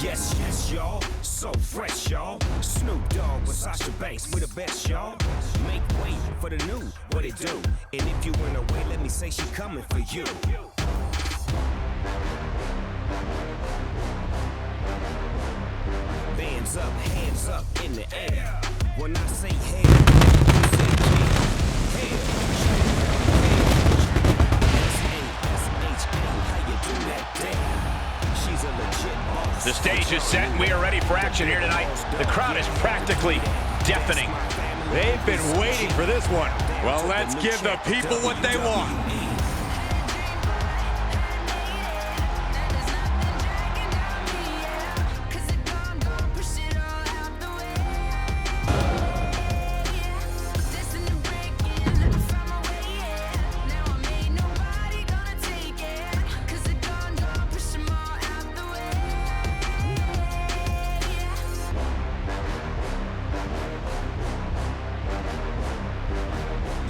Yes, yes, y'all. So fresh, y'all. Snoop Dogg with Sasha Banks, we the best, y'all. Make way for the new, what it do? And if you went away, let me say she coming for you. Hands up in the air. When I say hell, you say hell. S-A-S-H-A, how you do that damn? She's a legit boss. The stage is set and we are ready for action here tonight. The crowd is practically deafening. They've been waiting for this one. Well, let's give the people what they want.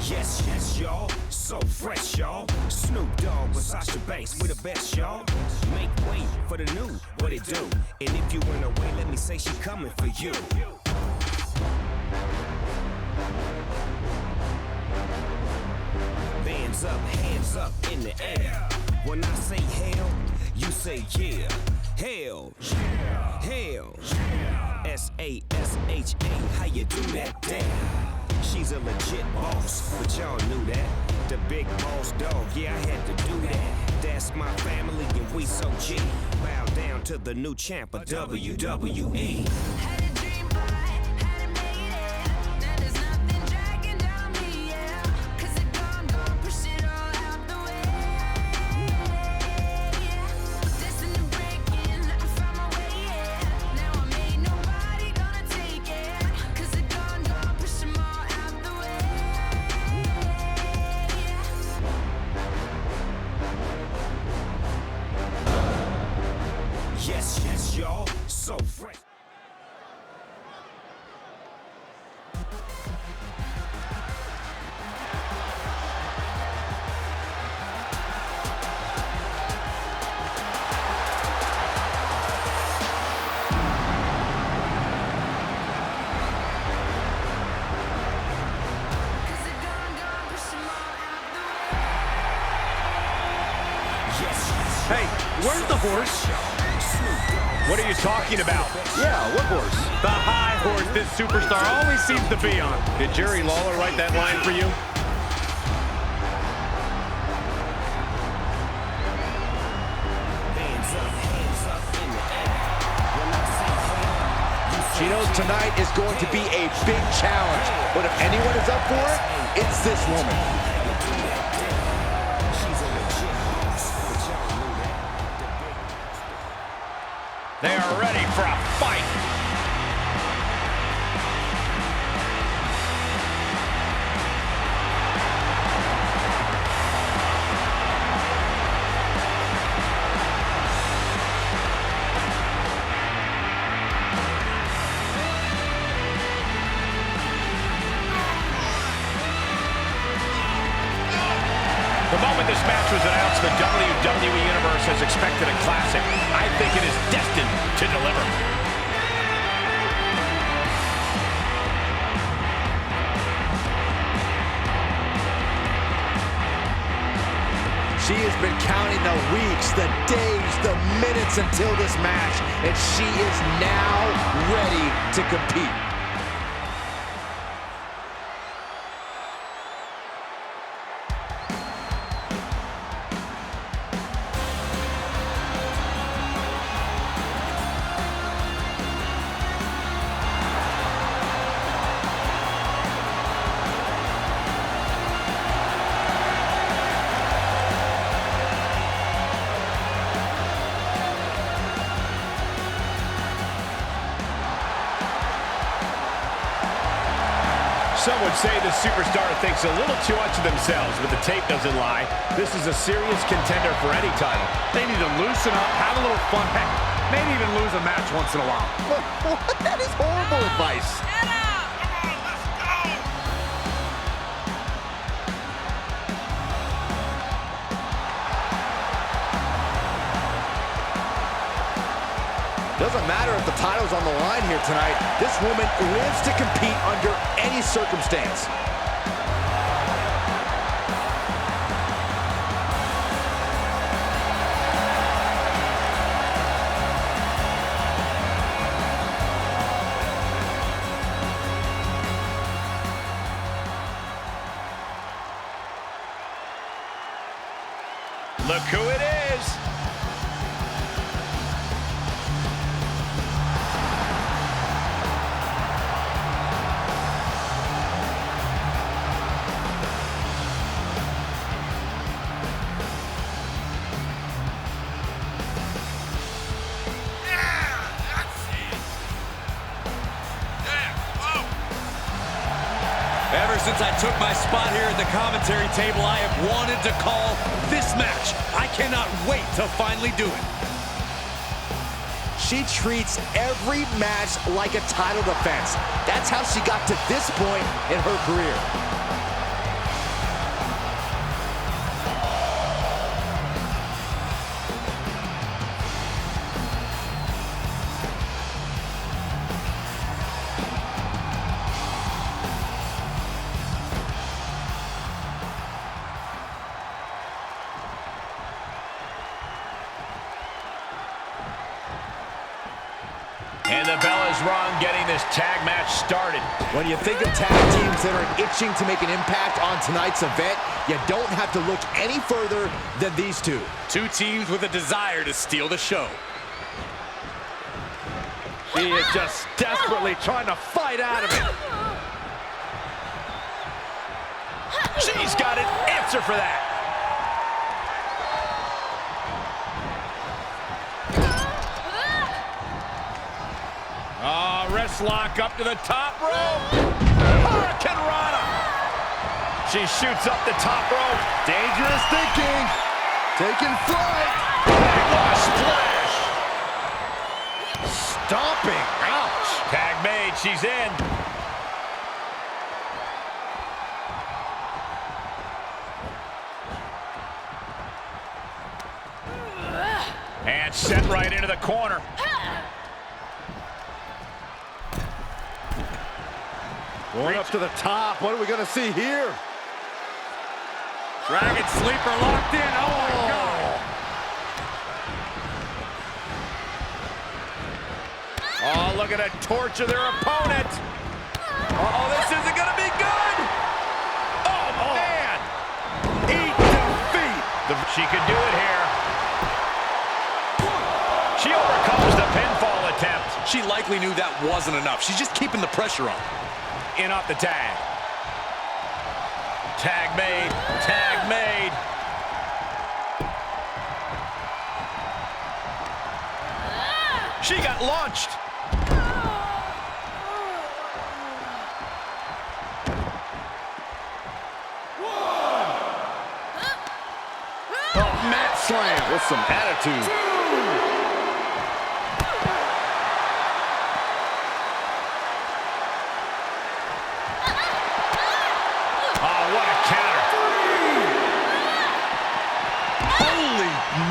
Yes, yes, y'all. So fresh, y'all. Snoop Dogg with Sasha Banks, we the best, y'all. Make way for the new, what it do? And if you went away, let me say she coming for you. Hands up in the air. When I say hell, you say yeah. Hell, yeah. Hell, yeah. S-A-S-H-A, how you do that damn? She's a legit boss, but y'all knew that. The big boss dog, yeah, I had to do that. That's my family and we so G. Bow down to the new champ of WWE. Yes, yes, y'all. So fresh. Hey, where's the horse? What are you talking about? Yeah, what horse? The high horse this superstar always seems to be on. Did Jerry Lawler write that line for you? She knows tonight is going to be a big challenge, but if anyone is up for it, it's this woman. They are ready for a fight. The moment this match was announced, the WWE Universe has expected a classic. I think it is destined to deliver. She has been counting the weeks, the days, the minutes until this match, and she is now ready to compete. Some would say the superstar thinks a little too much of themselves, but the tape doesn't lie. This is a serious contender for any title. They need to loosen up, have a little fun, heck, maybe even lose a match once in a while. What? That is horrible advice. Doesn't matter if the title's on the line here tonight. This woman lives to compete under any circumstance. Look who it is. Ever since I took my spot here at the commentary table, I have wanted to call this match. I cannot wait to finally do it. She treats every match like a title defense. That's how she got to this point in her career. And the bell is rung, getting this tag match started. When you think of tag teams that are itching to make an impact on tonight's event, you don't have to look any further than these two. Two teams with a desire to steal the show. She is just desperately trying to fight out of it. She's got an answer for that. Wrist lock up to the top rope. Hurricane Rana. She shoots up the top rope. Dangerous thinking. Taking flight. What a splash. Stomping. Ouch. Tag made. She's in. And sent right into the corner. Going up to the top. What are we going to see here? Dragon sleeper locked in. Oh, my God. Oh, look at it. Torture their opponent. Oh, this isn't going to be good. Oh, man. Eat defeat. She could do it here. She overcomes the pinfall attempt. She likely knew that wasn't enough. She's just keeping the pressure on. In off the tag. Tag made. Tag made. She got launched. Oh, mat slam with some attitude.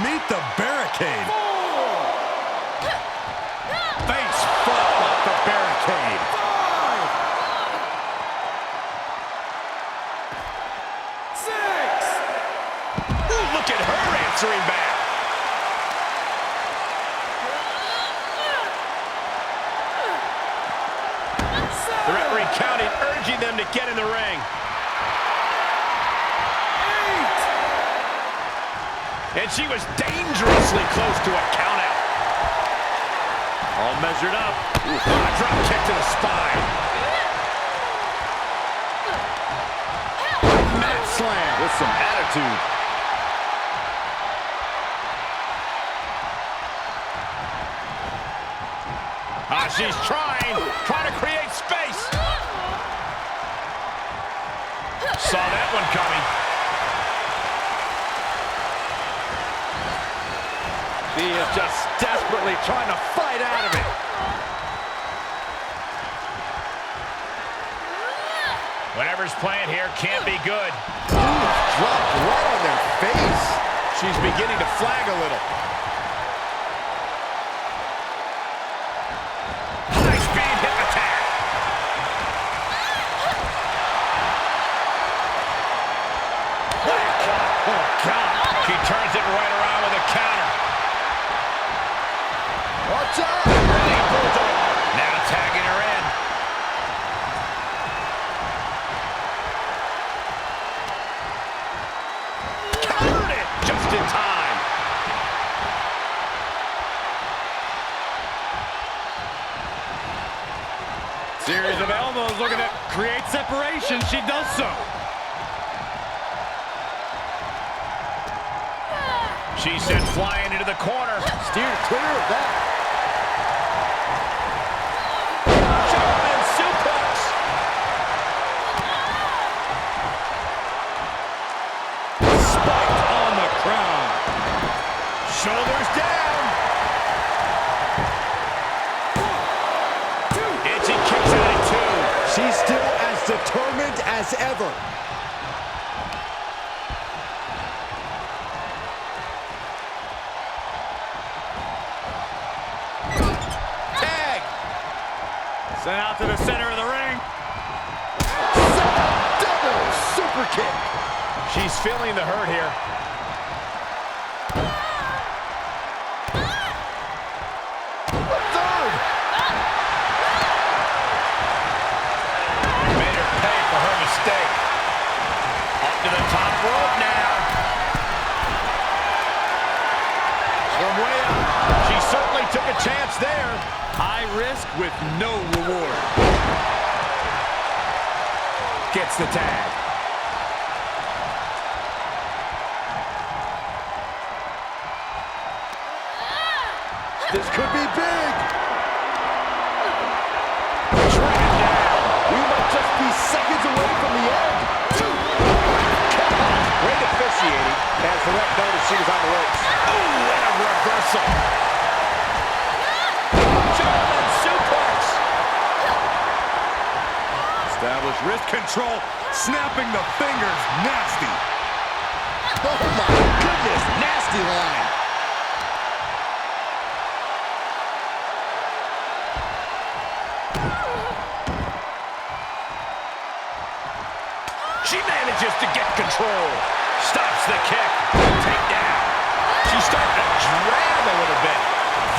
Meet the barricade. Face first off the barricade. 5, 6. Ooh, look at her answering back. The referee counting, urging them to get in the ring. 8. And she was dangerously close to a countout. All measured up. Ooh, a drop kick to the spine. Mat slam with some attitude. She's trying to create space. Saw that one coming. She is just desperately trying to fight out of it. Whatever's playing here can't be good. Dropped right on their face. She's beginning to flag a little. Oh, God. She turns it right around with a counter. Watch out! Running bulldog. Now tagging her in. Countered it just in time. Series of elbows looking to create separation. She does so. She sent flying into the corner. Steered clear of that. German suplex. Spiked on the crown. Shoulders down. And she kicks out at 2. She's still as determined as ever. Tag. Sent out to the center of the ring. Double super kick. She's feeling the hurt here. Third. Made her pay for her mistake. Up to the top rope now. From way up. She certainly took a chance there. High risk with no reward. Gets the tag. This could be big. Driven down. We might just be seconds away from the end. Great officiating as the ref noticed she was on the ropes. Ooh, and a reversal. German suplex. Established wrist control. Snapping the fingers. Nasty. Oh my goodness, nasty line. She manages to get control. Stops the kick. Takedown. She's starting to drag a little bit.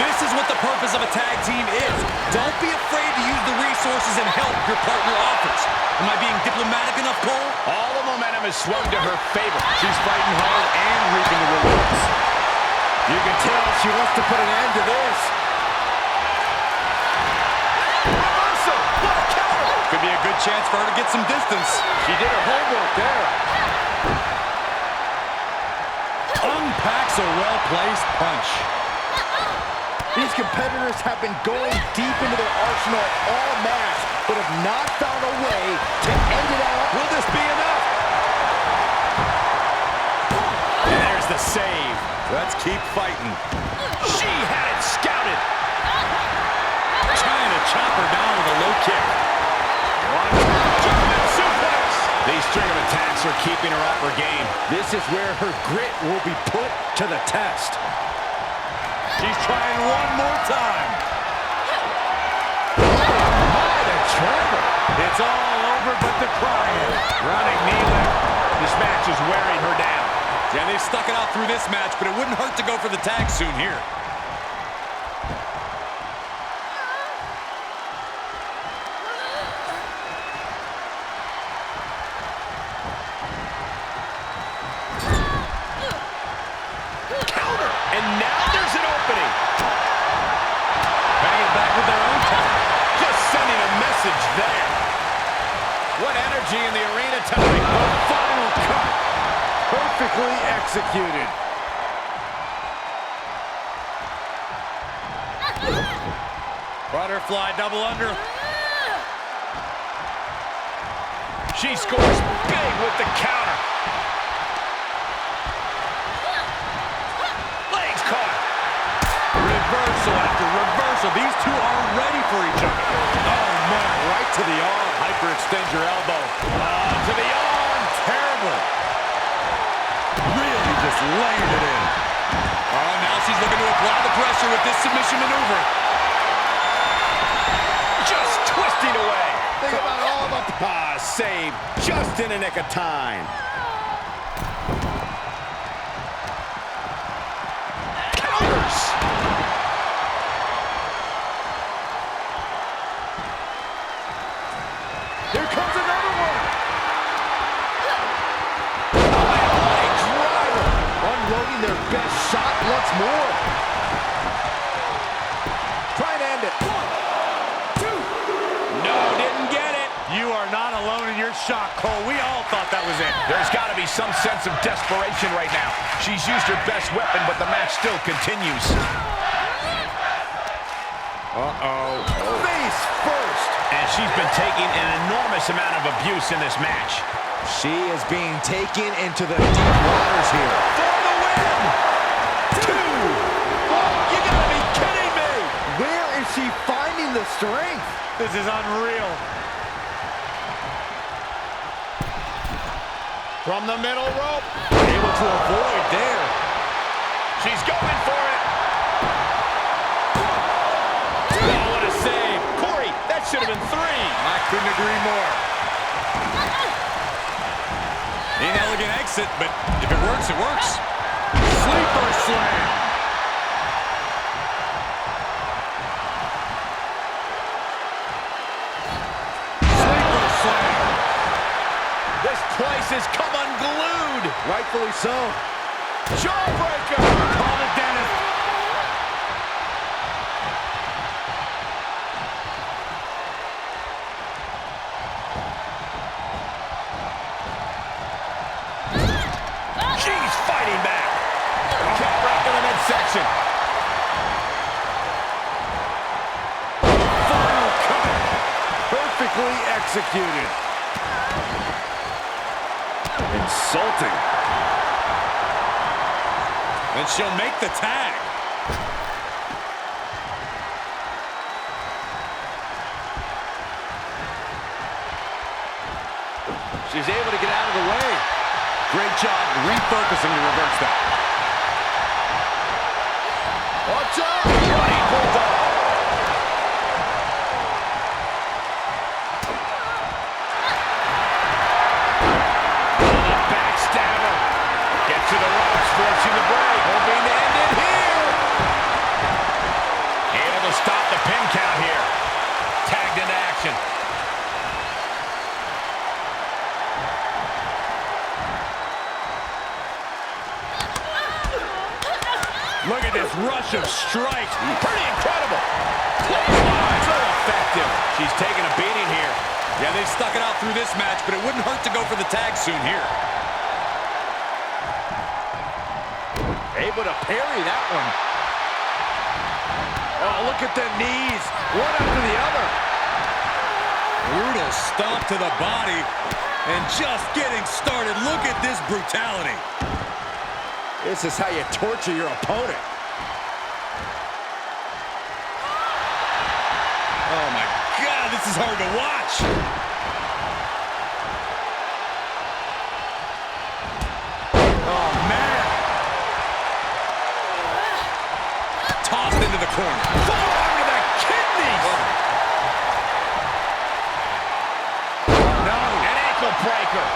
This is what the purpose of a tag team is. Don't be afraid to use the resources and help your partner offers. Am I being diplomatic enough, Cole? All the momentum is swung to her favor. She's fighting hard and reaping the rewards. You can tell she wants to put an end to this. Reversal. What a counter. Could be a good chance for her to get some distance. She did her homework there. Unpacks a well-placed punch. These competitors have been going deep into their arsenal all match, but have not found a way to end it all. Will this be enough? And there's the save. Let's keep fighting. She had it scouted. Trying to chop her down with a low kick. German suplex. These string of attacks are keeping her off her game. This is where her grit will be put to the test. She's trying one more time. What a trouble. It's all over but the crying. Running knee lift. This match is wearing her down. Yeah, they've stuck it out through this match, but it wouldn't hurt to go for the tag soon here. Counter. And now there's an opening. Bring it back with their own time. Just sending a message there. What energy in the arena tonight. The final cut. Perfectly executed. Butterfly double under. She scores big with the counter. Legs caught. Reversal after reversal. These two are ready for each other. Oh, man, right to the arm. Hyperextend your elbow. To the arm. Terrible. Really just laying it in. Oh, now she's looking to apply the pressure with this submission maneuver. Just twisting away. Think about all the... Save just in the nick of time. is in. There's got to be some sense of desperation right now. She's used her best weapon, but the match still continues. Face first. And she's been taking an enormous amount of abuse in this match. She is being taken into the deep waters here. For the win! 2! Oh, you gotta be kidding me! Where is she finding the strength? This is unreal. From the middle rope. Able to avoid there. She's going for it. Oh, what a save. Corey, that should have been 3. I couldn't agree more. Inelegant exit, but if it works, it works. Sleeper slam. Sleeper slam. This place has come unglued. Rightfully so. Jawbreaker. Call it, Dennis. She's fighting back. Kick right to the midsection. Final cut. Perfectly executed. Insulting. And she'll make the tag. She's able to get out of the way. Great job refocusing to reverse that. Watch out! Running bulldog. Backstabber. Gets to the ropes, forcing the break. Hoping to end it here. Able to stop the pin count here. Tagged into action. Look at this rush of strikes. Pretty incredible. Clothesline, so effective. She's taking a beating here. Yeah, they've stuck it out through this match, but it wouldn't hurt to go for the tag soon here. Able to parry that one. Oh, look at the knees. One after the other. Brutal stomp to the body. And just getting started. Look at this brutality. This is how you torture your opponent. Oh my God, this is hard to watch. Oh, man. Tossed into the corner. Forearm to the kidneys. No. An ankle breaker.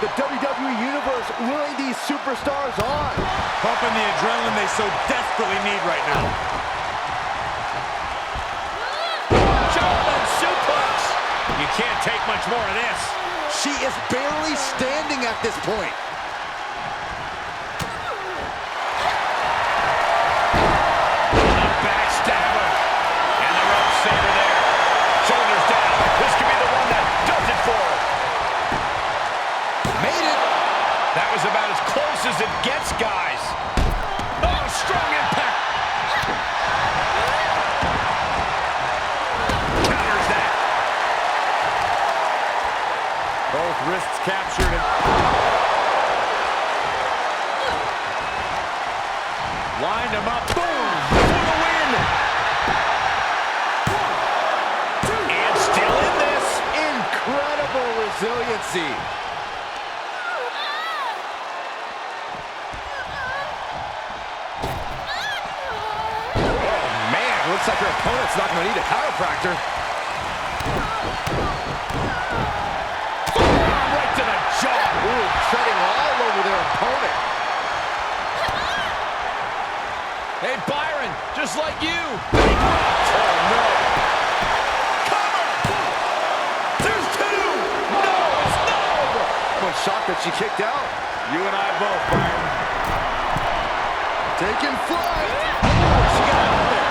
The WWE Universe willing these superstars on. Pumping the adrenaline they so desperately need right now. German suplex. You can't take much more of this. She is barely standing at this point. A backstabber. And the rope saver there. Shoulders down. This could be the one that does it for her. Made it. That was about as close as it gets, guys. Oh, strong impact. Counters that. Both wrists captured. Lined him up. Boom! For the win. And still in this. Incredible resiliency. Looks like her opponent's not going to need a chiropractor. Right to the jaw. Ooh, treading all over their opponent. Hey, Byron, just like you. Oh, no. Cover. There's 2. No, it's not over. I'm shocked that she kicked out. You and I both, Byron. Taking flight. Oh, she got out there.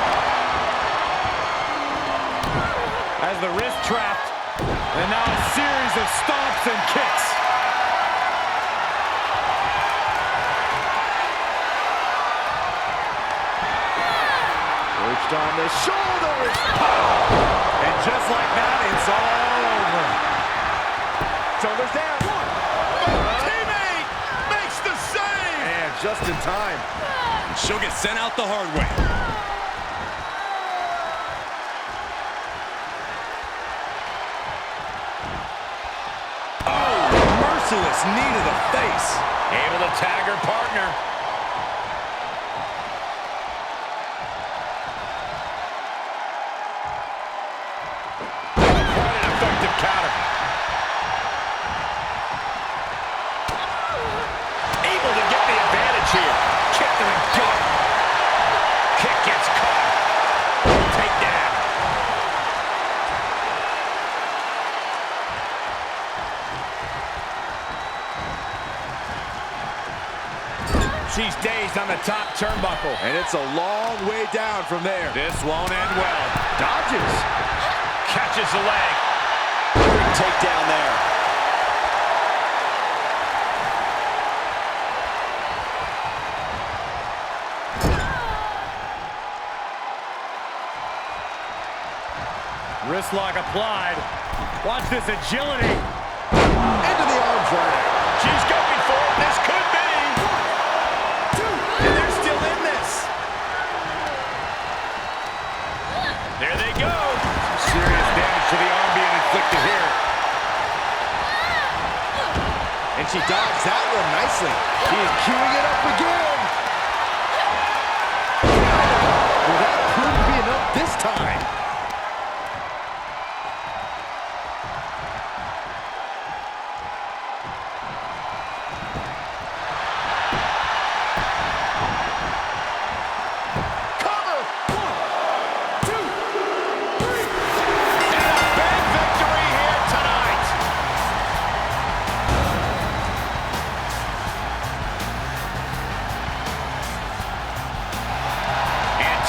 As the wrist trapped, And now a series of stomps and kicks. Perched on the shoulders. And just like that, it's all over. Shoulders down. Teammate makes the save. And just in time. She'll get sent out the hard way. Oh, merciless knee to the face. Able to tag her partner. Quite an effective counter. Able to get the advantage here. Kick to the gut. Kick gets caught. Takedown. She's dazed on the top turnbuckle. And it's a long way down from there. This won't end well. Dodges. Catches the leg. Big takedown there. Wrist lock applied. Watch this agility. Into the arm drag. She's going for it. This could be. And they're still in this. There they go. Some serious damage to the arm being inflicted here. And she dodged that one nicely. She is queuing it up again. Will that prove to be enough this time?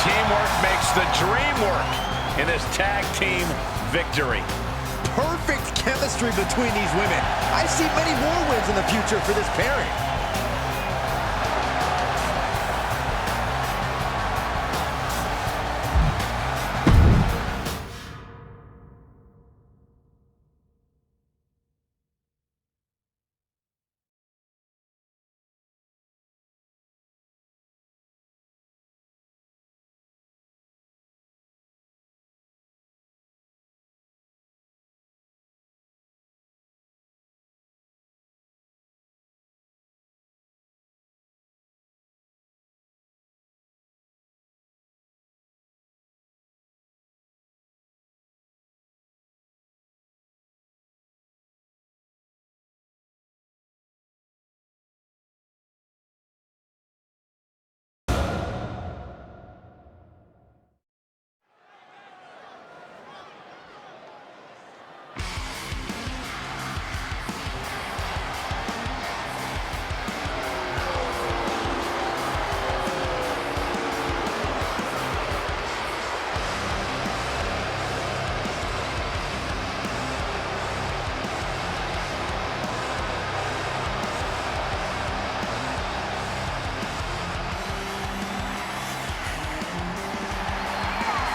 Teamwork makes the dream work in this tag team victory. Perfect chemistry between these women. I see many more wins in the future for this pairing.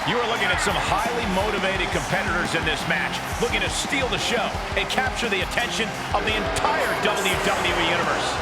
You are looking at some highly motivated competitors in this match, looking to steal the show and capture the attention of the entire WWE Universe.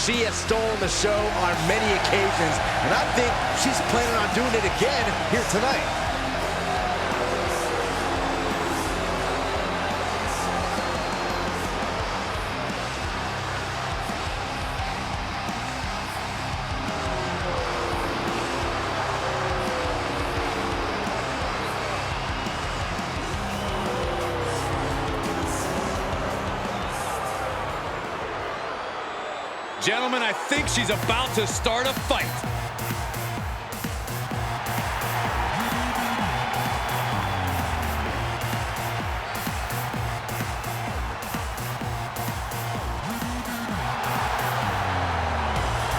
She has stolen the show on many occasions, and I think she's planning on doing it again here tonight. gentlemen, I think she's about to start a fight.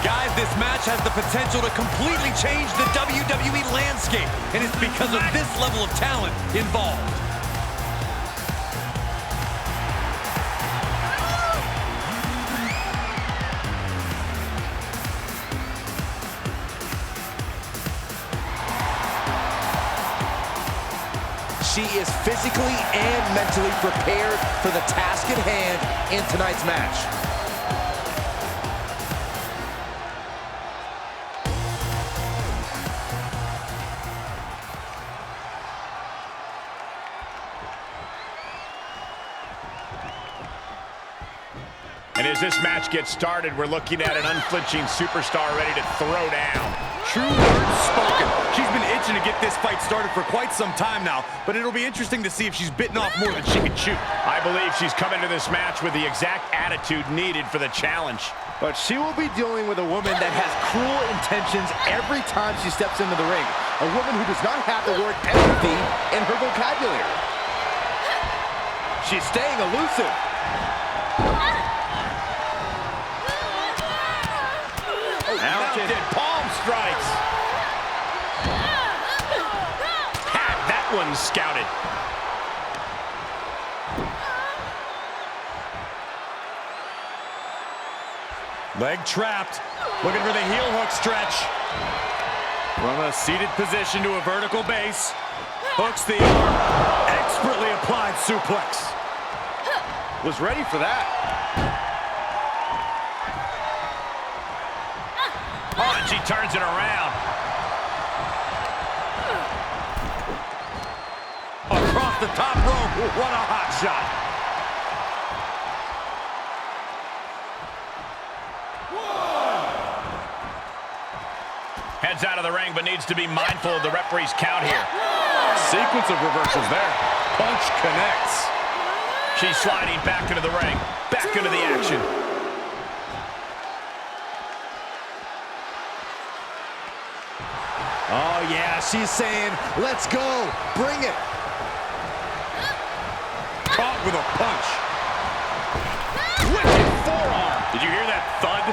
Guys, this match has the potential to completely change the WWE landscape, and it's because of this level of talent involved. She is physically and mentally prepared for the task at hand in tonight's match. And as this match gets started, we're looking at an unflinching superstar ready to throw down. True words spoken. She's been itching to get this fight started for quite some time now, but it'll be interesting to see if she's bitten off more than she can chew. I believe she's come into this match with the exact attitude needed for the challenge. But she will be dealing with a woman that has cruel intentions every time she steps into the ring. A woman who does not have the word empathy in her vocabulary. She's staying elusive. Mounted palm strikes. Had that one scouted. Leg trapped. Looking for the heel hook stretch. From a seated position to a vertical base. Hooks the arm. Expertly applied suplex. Was ready for that. Oh, and she turns it around. Across the top rope. What a hot shot. Heads out of the ring, but needs to be mindful of the referee's count here. Sequence of reversals there. Punch connects. She's sliding back into the ring, back into the action. Oh, yeah, she's saying, let's go, bring it. Caught with a punch. Wicked forearm. Did you hear that thud?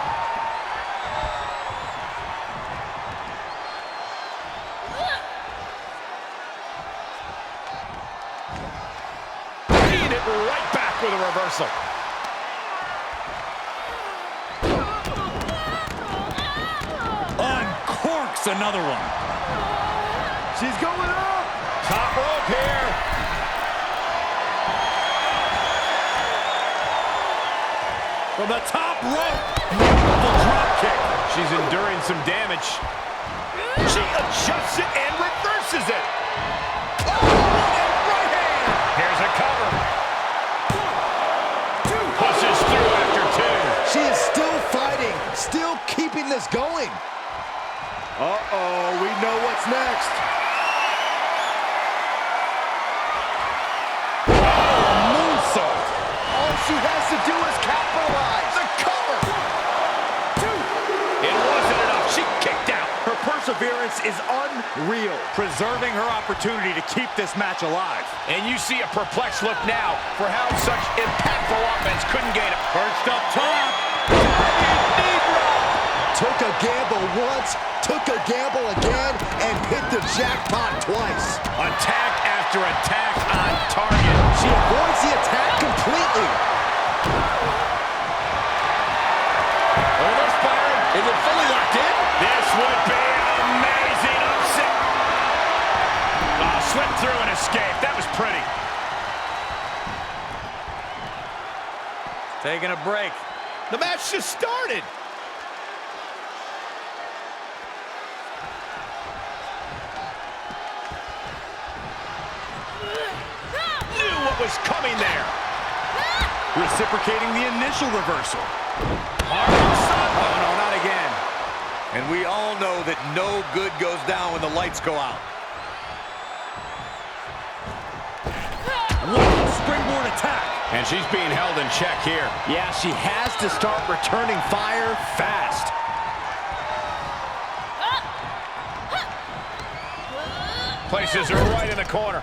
Beat it right back with a reversal. Uncorks another one. She's going up. Top rope here. From the top rope. Beautiful drop kick. She's enduring some damage. She adjusts it and reverses it. Oh, right hand. Here's a cover. Pushes through after two. She is still fighting, still keeping this going. Uh-oh, we know what's next. Moonsault. All she has to do is capitalize. The cover. Two. It wasn't enough. She kicked out. Her perseverance is unreal. Preserving her opportunity to keep this match alive. And you see a perplexed look now for how such impactful offense couldn't gain it. Perched up top. Took a gamble once, took a gamble again, and hit the jackpot twice. Attack after attack on target. She avoids the attack completely. Oh, they're firing. Is it fully locked in? This would be an amazing upset. Oh, slipped through and escaped. That was pretty. Taking a break. The match just started. Knew what was coming there. Reciprocating the initial reversal. Oh, no, not again. And we all know that no good goes down when the lights go out. One springboard attack. And she's being held in check here. Yeah, she has to start returning fire fast. Places her right in the corner.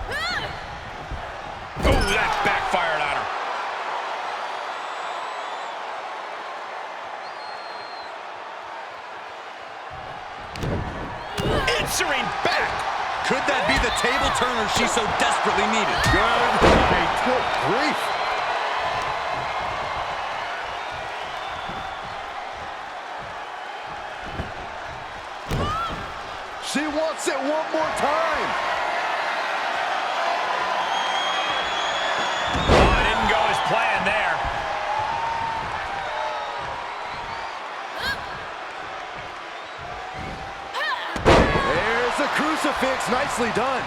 Oh, that backfired on her. Answering back. Could that be the table turner she so desperately needed? Good grief. She wants it one more time. Oh, it didn't go as planned there. There's the crucifix. Nicely done.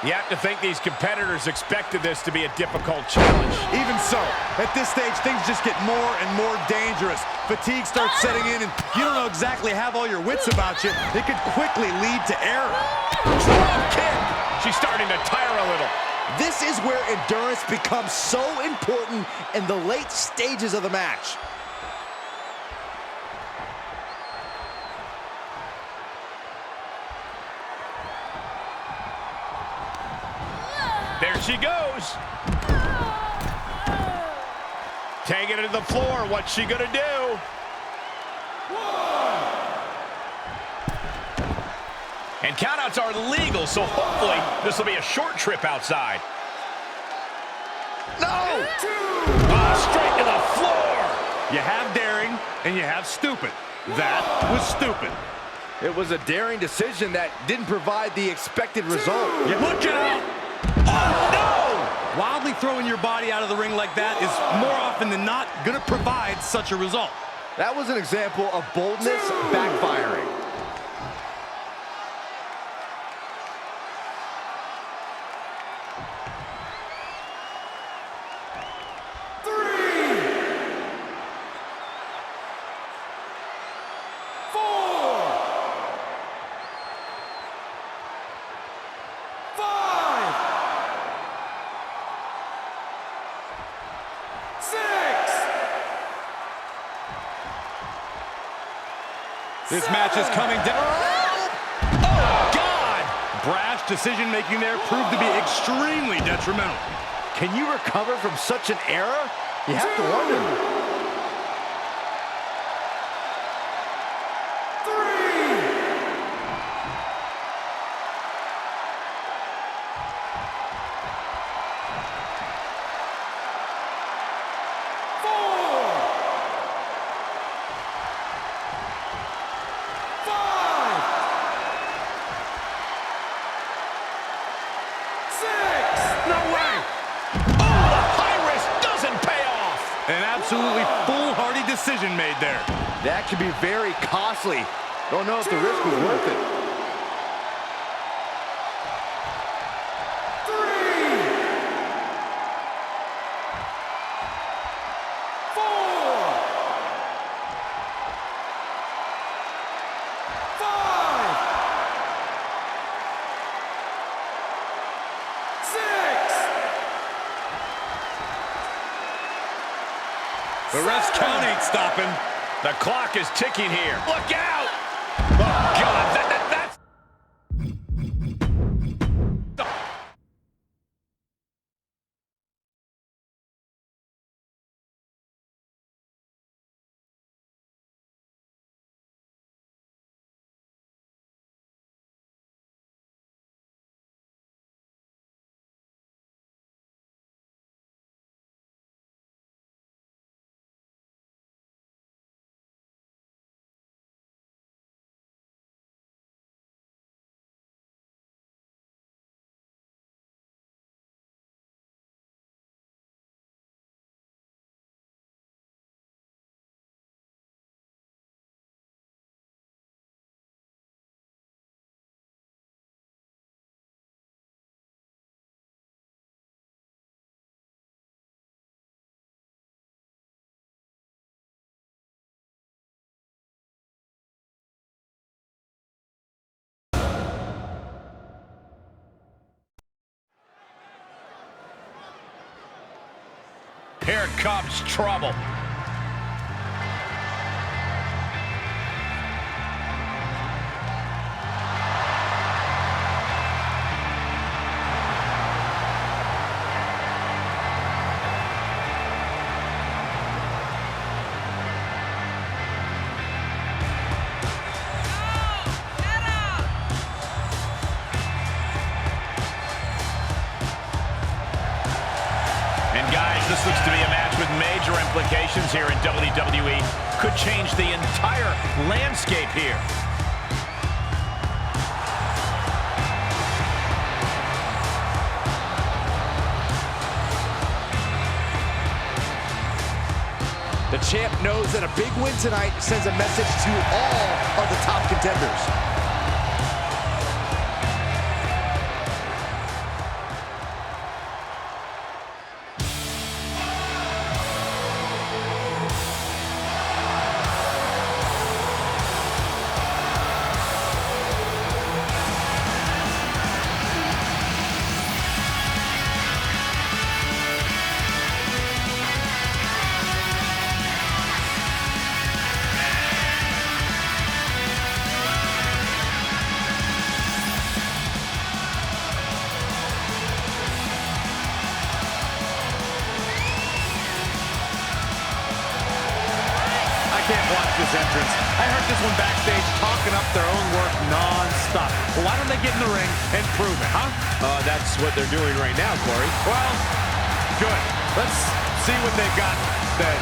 You have to think these competitors expected this to be a difficult challenge. Even so, at this stage, things just get more and more dangerous. Fatigue starts setting in, and you don't know exactly have all your wits about you. It could quickly lead to error. Drop kick. She's starting to tire a little. This is where endurance becomes so important in the late stages of the match. There she goes. Taking it to the floor. What's she gonna do? And countouts are legal, so hopefully this will be a short trip outside. No! Straight to the floor. You have daring, and you have stupid. That was stupid. It was a daring decision that didn't provide the expected result. Look out! Oh, no! Wildly throwing your body out of the ring like that is more often than not going to provide such a result. That was an example of boldness backfiring. This match is coming down. Oh, God! Brash decision-making there proved to be extremely detrimental. Can you recover from such an error? You have to wonder. An absolutely foolhardy decision made there. That could be very costly. Don't know if the risk was worth it. The ref's count ain't stopping. The clock is ticking here. Look out! Oh, God, here comes trouble. This looks to be a match with major implications here in WWE. Could change the entire landscape here. The champ knows that a big win tonight sends a message to all of the top contenders. This entrance. I heard this one backstage talking up their own work non-stop. Well, why don't they get in the ring and prove it, huh? That's what they're doing right now, Corey. Well, good. Let's see what they've got then.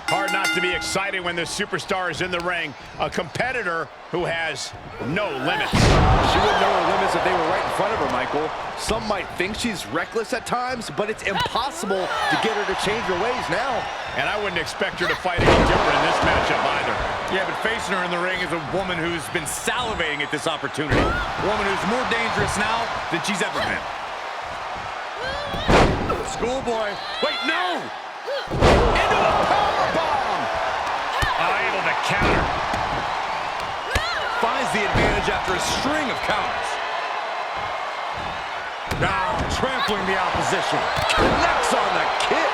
Hard not to be excited when the superstar is in the ring. A competitor who has no limits. She wouldn't know her limits if they were right in front of her, Michael. Some might think she's reckless at times, but it's impossible to get her to change her ways now. And I wouldn't expect her to fight any different in this matchup either. Yeah, but facing her in the ring is a woman who's been salivating at this opportunity. A woman who's more dangerous now than she's ever been. Schoolboy. Wait, no! Into a powerbomb! Able to counter. Finds the advantage after a string of counters. Now trampling the opposition. Connects on the kick.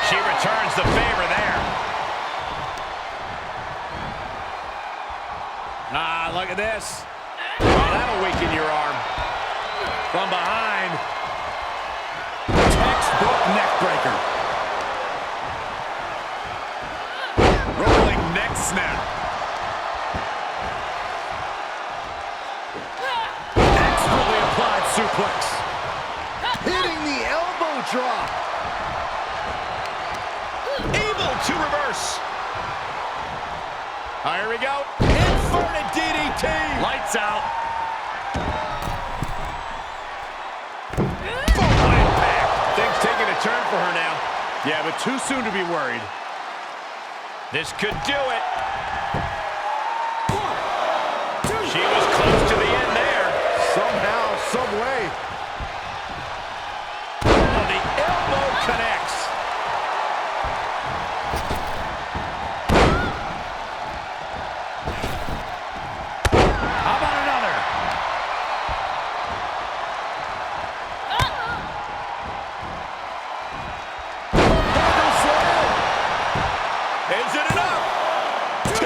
She returns the favor there. Look at this. Oh, that'll weaken your arm. From behind. Textbook neck breaker. Rolling neck snap. Expertly applied suplex. Hitting the elbow drop. Able to reverse. Here we go. Inverted DDT. Lights out. Full impact. Things taking a turn for her now. Yeah, but too soon to be worried. This could do it. She was close to the end there. Somehow, some way. Oh, the elbow connects. How about another? Is it enough? 2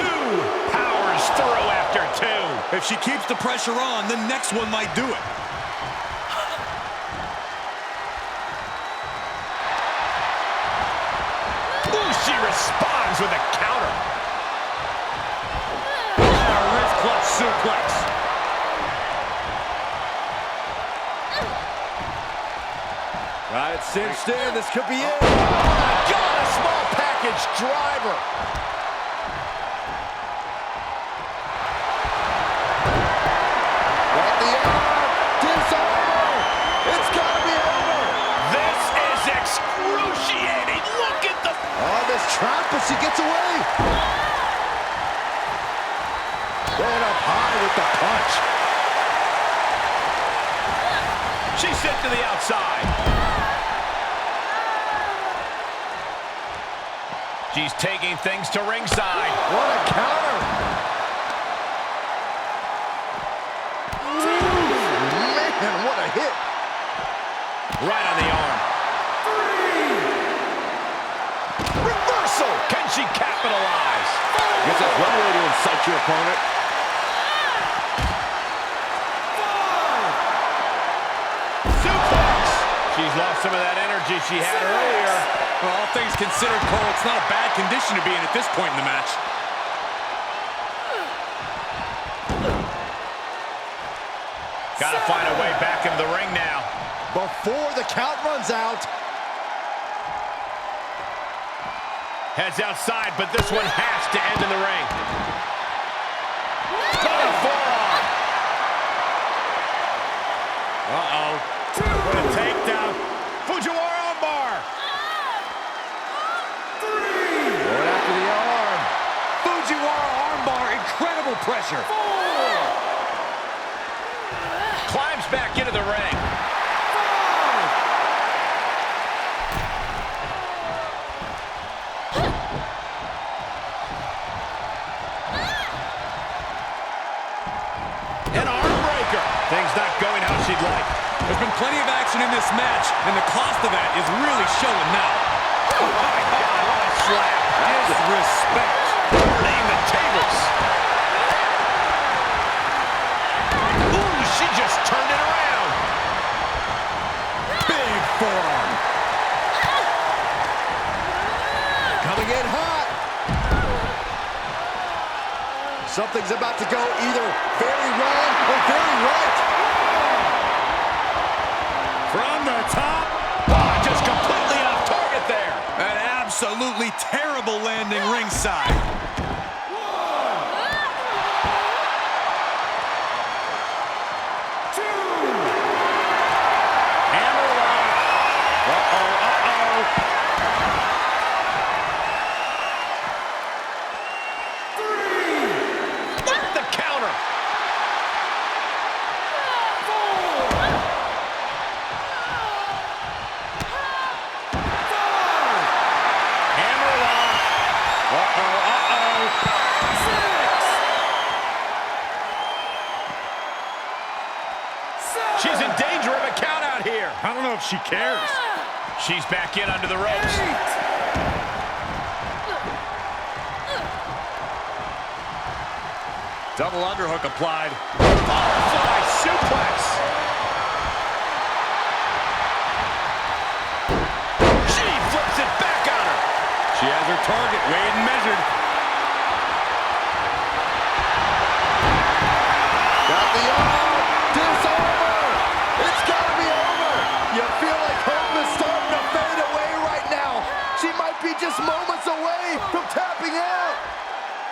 powers through after 2. If she keeps the pressure on, the next one might do it. Ooh, she responds with a counter. A wrist clutch suplex. Got it cinched in. This could be it. Got a small package driver. Got the arm. Disarm. It's got to be over. This is excruciating. Look at the... Oh, this trap as she gets away. Going up high with the punch. She's sent to the outside. She's taking things to ringside. What a counter. Man, what a hit. Right on the arm. Reversal. Can she capitalize? Guess that's one way to incite your opponent. Suplex. She's lost some of that energy she had earlier. Well, all things considered, Cole, it's not a bad condition to be in at this point in the match. Gotta find a way back into the ring now. Before the count runs out. Heads outside, but this one has to end in the ring. Stunning forearm. Uh-oh. What a takedown. Fujiwara armbar. Going after the arm. Fujiwara armbar, incredible pressure. Climbs back into the ring. An arm breaker. Things not going how she'd like. There's been plenty of action in this match, and the cost of that is really showing now. Oh my God, what a slap. Disrespect. Turning the tables. Ooh, she just turned it around. Big forearm. Coming in hot. Something's about to go either very wrong or very right. From the top. Oh, just completely off target there. An absolutely terrible landing ringside. Hammerlock. Uh-oh, uh-oh. What the counter? Hammerlock. Uh-oh, uh-oh. She's in danger of a count out here. I don't know if she cares. She's back in under the ropes. Double underhook applied. Butterfly suplex. She flips it back on her. She has her target weighed and measured. Got the arm. Disarmer. It's got to be over. You feel like hope is starting to fade away right now. She might be just moments away from tapping out.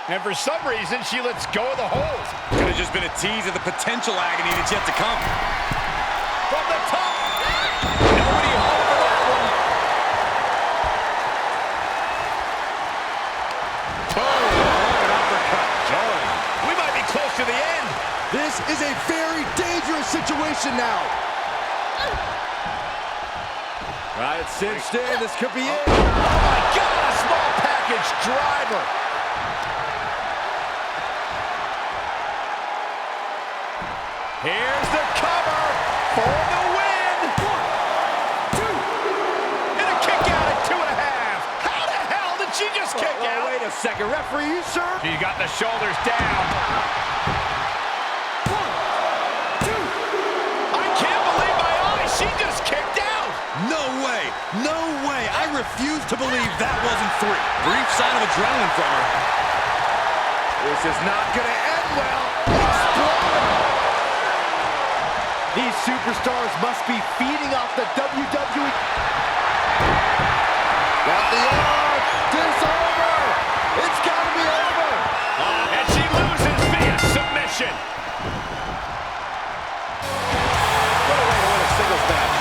And for some reason, she lets go of the hold. Could have just been a tease of the potential agony that's yet to come. From the top. Nobody home for that one. Boom. An uppercut. Joey, we might be close to the end. This is a very dangerous situation now. Got it cinched in. This could be it. Oh my God, a small package driver. Here's the cover for the win. 1, 2, and a kick out at 2.5. How the hell did she just kick out? Wait a second, referee, you sure? She got the shoulders down. 1, 2. I can't believe my eyes. She just kicked out. No way. No way. I refuse to believe that wasn't 3. Brief sign of adrenaline from her. This is not going to end well. Explode! These superstars must be feeding off the WWE. Got the arm. Disarmer. It's got to be over. And she loses via submission. What a way to win a singles match.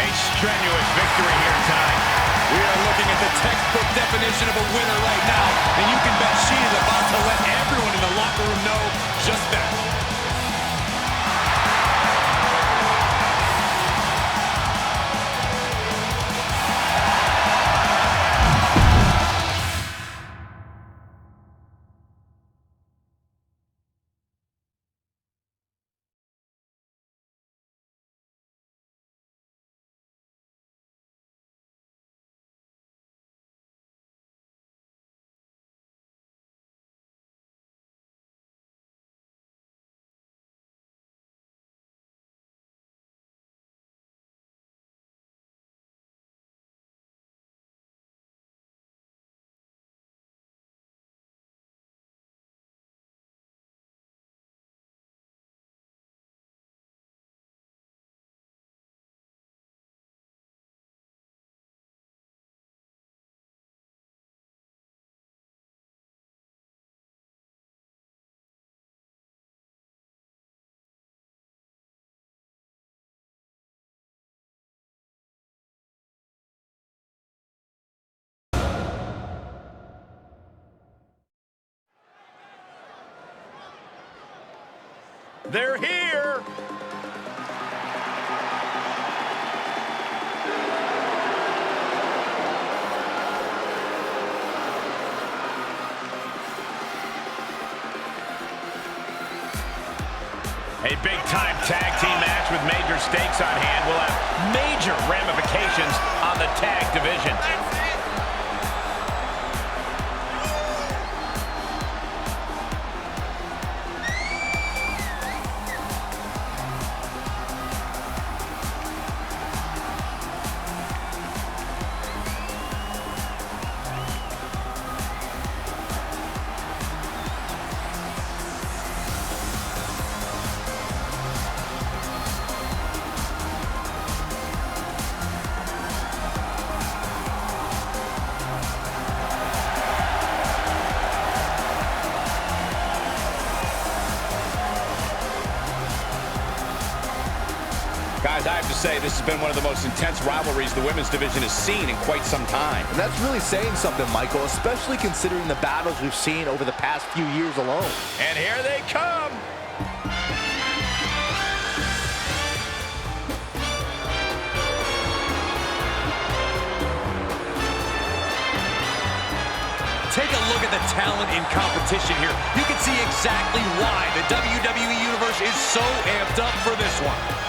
A strenuous victory here tonight. We are looking at the textbook definition expression of a winner right now, and you can bet she is about to let everyone in the locker room know just that. They're here. A big-time tag team match with major stakes on hand will have major ramifications on the tag division. Guys, I have to say, this has been one of the most intense rivalries the women's division has seen in quite some time. And that's really saying something, Michael, especially considering the battles we've seen over the past few years alone. And here they come. Take a look at the talent in competition here. You can see exactly why the WWE Universe is so amped up for this one.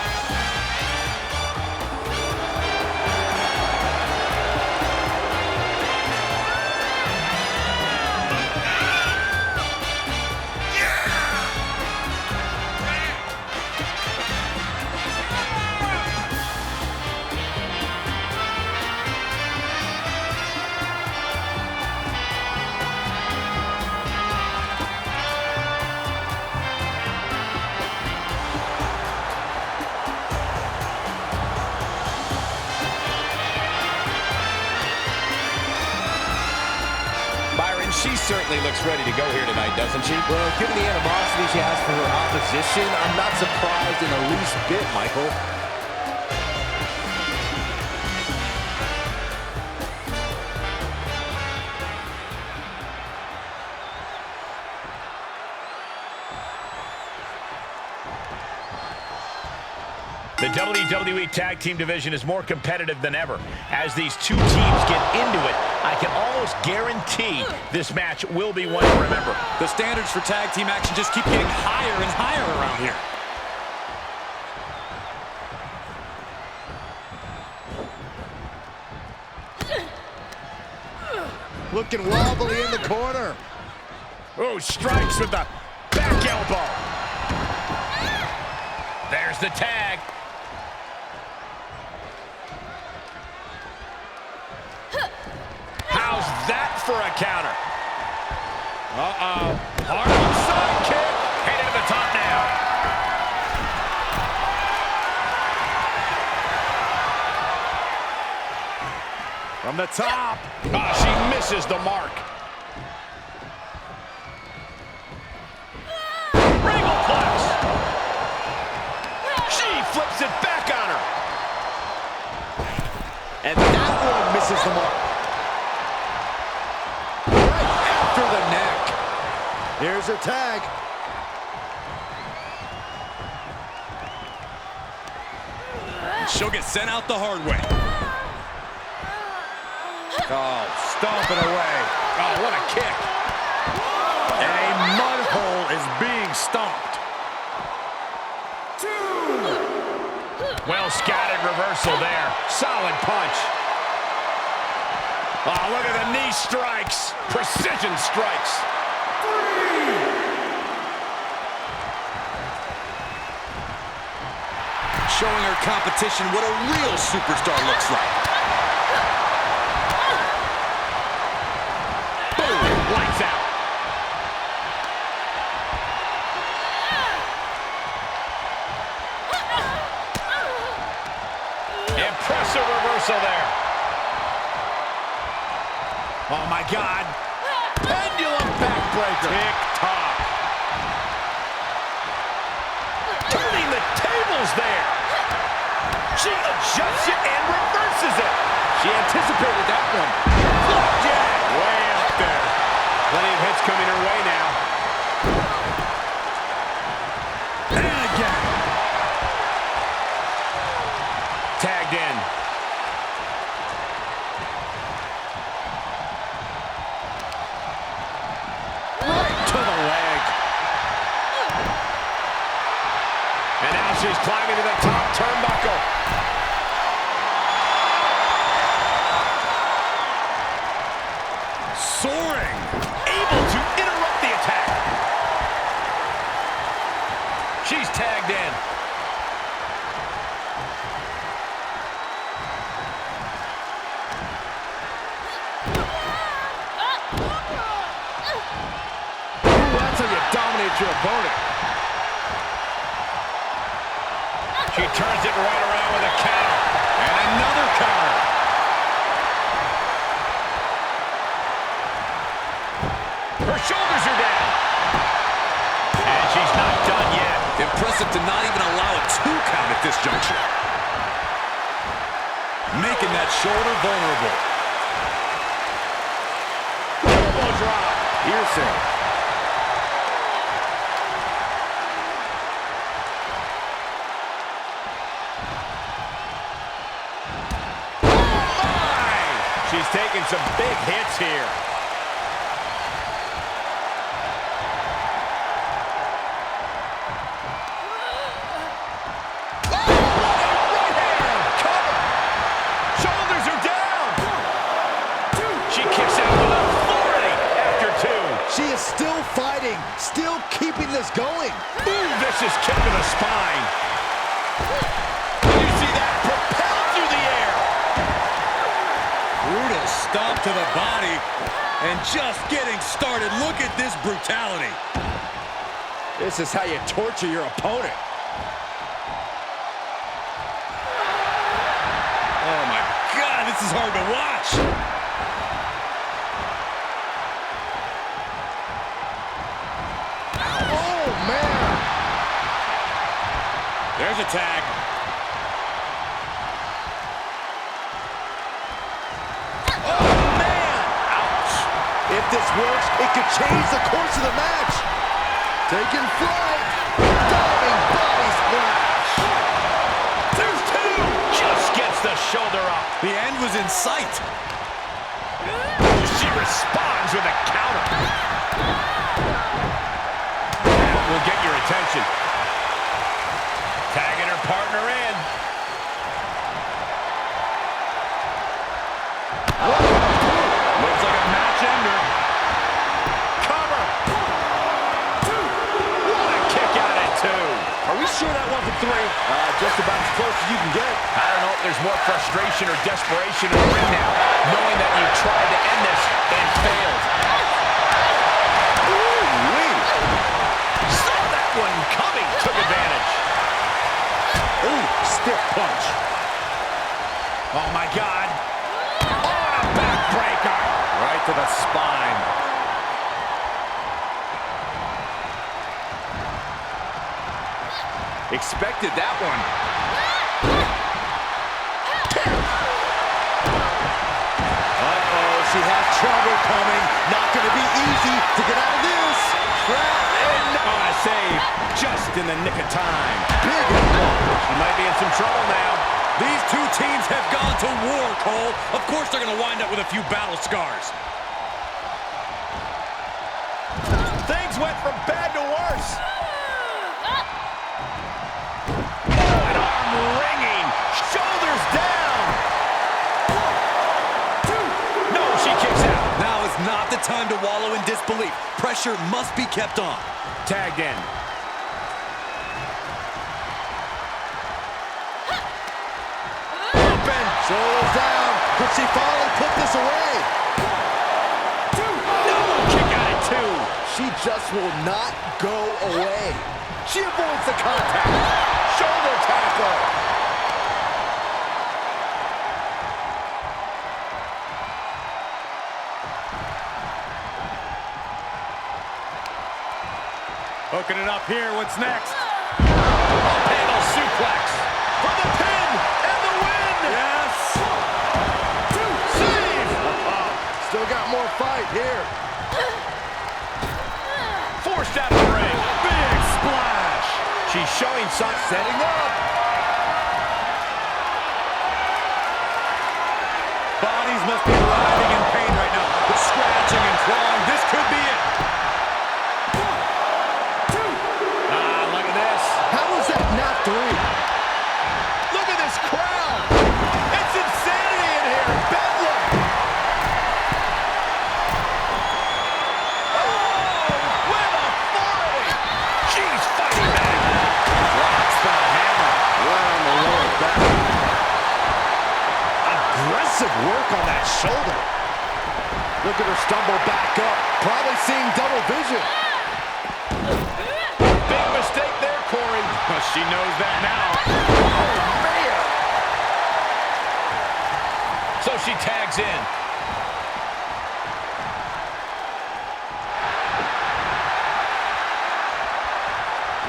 She certainly looks ready to go here tonight, doesn't she? Well, given the animosity she has for her opposition, I'm not surprised in the least bit, Michael. The WWE Tag Team division is more competitive than ever. As these two teams get into it, I can almost guarantee this match will be one to remember. The standards for tag team action just keep getting higher and higher around here. Looking wobbly in the corner. Oh, strikes with the back elbow. There's the tag. How's that for a counter? Uh-oh. Hard side kick. Headed to the top now. From the top. Oh, she misses the mark. Regalplex. She flips it back on her. And that one misses the mark. Here's her tag. She'll get sent out the hard way. Oh, stomping away. Oh, what a kick. A mud hole is being stomped. Well scattered reversal there. Solid punch. Oh, look at the knee strikes. Precision strikes. Showing her competition what a real superstar looks like. Boom. Lights out. Impressive reversal there. Oh, my God. Pendulum backbreaker. Tick-tock. Turning the tables there. She adjusts it and reverses it. She anticipated that one. Flapjack. Way up there. Plenty of hits coming her way now. And again. Tagged in. Right to the leg. And now she's climbing to the top turnbuckle. Soaring. Able to interrupt the attack. She's tagged in. That's how you dominate your opponent. She turns it right around with a counter. And another counter. Her shoulders are down. And she's not done yet. Impressive to not even allow a 2 count at this juncture. Making that shoulder vulnerable. Elbow drop. Piercing. She's taking some big hits here. Right hand. Cover. Shoulders are down. She kicks out with authority after 2. She is still fighting, still keeping this going. Ooh, vicious kick to the spine. Did you see that? Propelled through the air. Brutal stomp to the body. And just getting started. Look at this brutality. This is how you torture your opponent. Oh my God, this is hard to watch. Oh, man. There's a tag. If this works, it could change the course of the match. Taking flight. Diving body splash. There's 2. Just gets the shoulder up. The end was in sight. She responds with a counter. That will get your attention. Tagging her partner in. Looks like a match ender. Cover. What a kick out at 2. Are we sure that wasn't 3? Just about as close as you can get. I don't know if there's more frustration or desperation in the ring now, knowing that you tried to end this and failed. Ooh-wee. Saw that one coming, took advantage. Ooh, stiff punch. Oh, my God. On a backbreaker. Right to the spine. Expected that one. Uh-oh, she has trouble coming. Not going to be easy to get out of this. crowd. And On a save, just in the nick of time. Big impact. She might be in some trouble now. these two teams have gone to war, Cole. Of course they're going to wind up with a few battle scars. Things went from bad to worse. Oh, an arm wringing. Shoulders down. No, she kicks out. Now is not the time to wallow in disbelief. Pressure must be kept on. Tagged in. Open. Shoulders down. Could she finally put this away? No, kick out at two. She just will not go away. She avoids the contact. Shoulder tackle. Hooking it up here. What's next? Panel suplex. For the pin and the win. Yes. Save. Still got more fight here. Forced out of the ring. Big splash. She's showing signs. Setting up. Bodies must be writhing in pain right now. Scratching and clawing. This could be it. Look at this. How is that not three? Look at this crowd. It's insanity in here. Bedlam. Oh, with authority. She's fighting back. Drops the hammer. Right on the lower back. Aggressive work on that shoulder. Look at her stumble back up. Probably seeing double vision. Big mistake there, Corey. Well, she knows that now. Oh, man. So she tags in.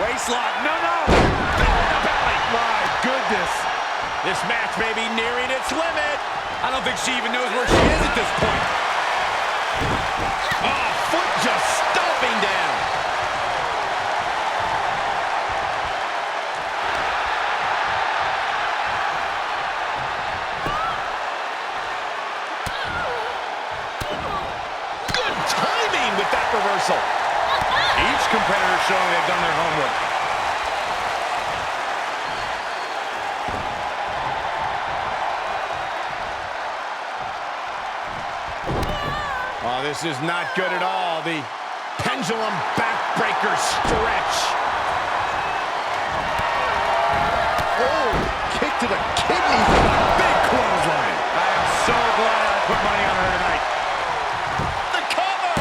Waistlock. No. Belly to belly. My goodness. This match may be nearing its limit. I don't think she even knows where she is at this point. Oh, foot just stomping down. Good timing with that reversal. Each competitor showing they've done their homework. Oh, this is not good at all. The pendulum backbreaker stretch. Oh, kick to the kidneys. Big clothesline. I am so glad I put money on her tonight. The cover.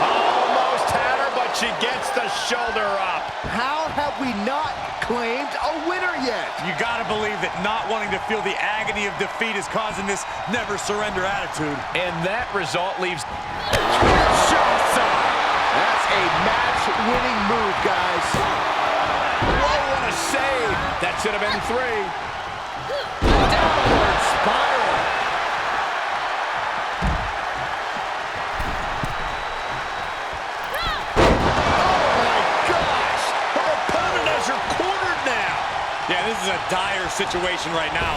Almost had her, but she gets the shoulder up. How have we not claimed a winner yet? You gotta believe that not wanting to feel the agony of defeat is causing this never surrender attitude. And that result leaves... That's a match-winning move, guys. Whoa, what a save. That should have been 3. Downward spiral. Oh, my gosh. Her opponent has her cornered now. Yeah, this is a dire situation right now.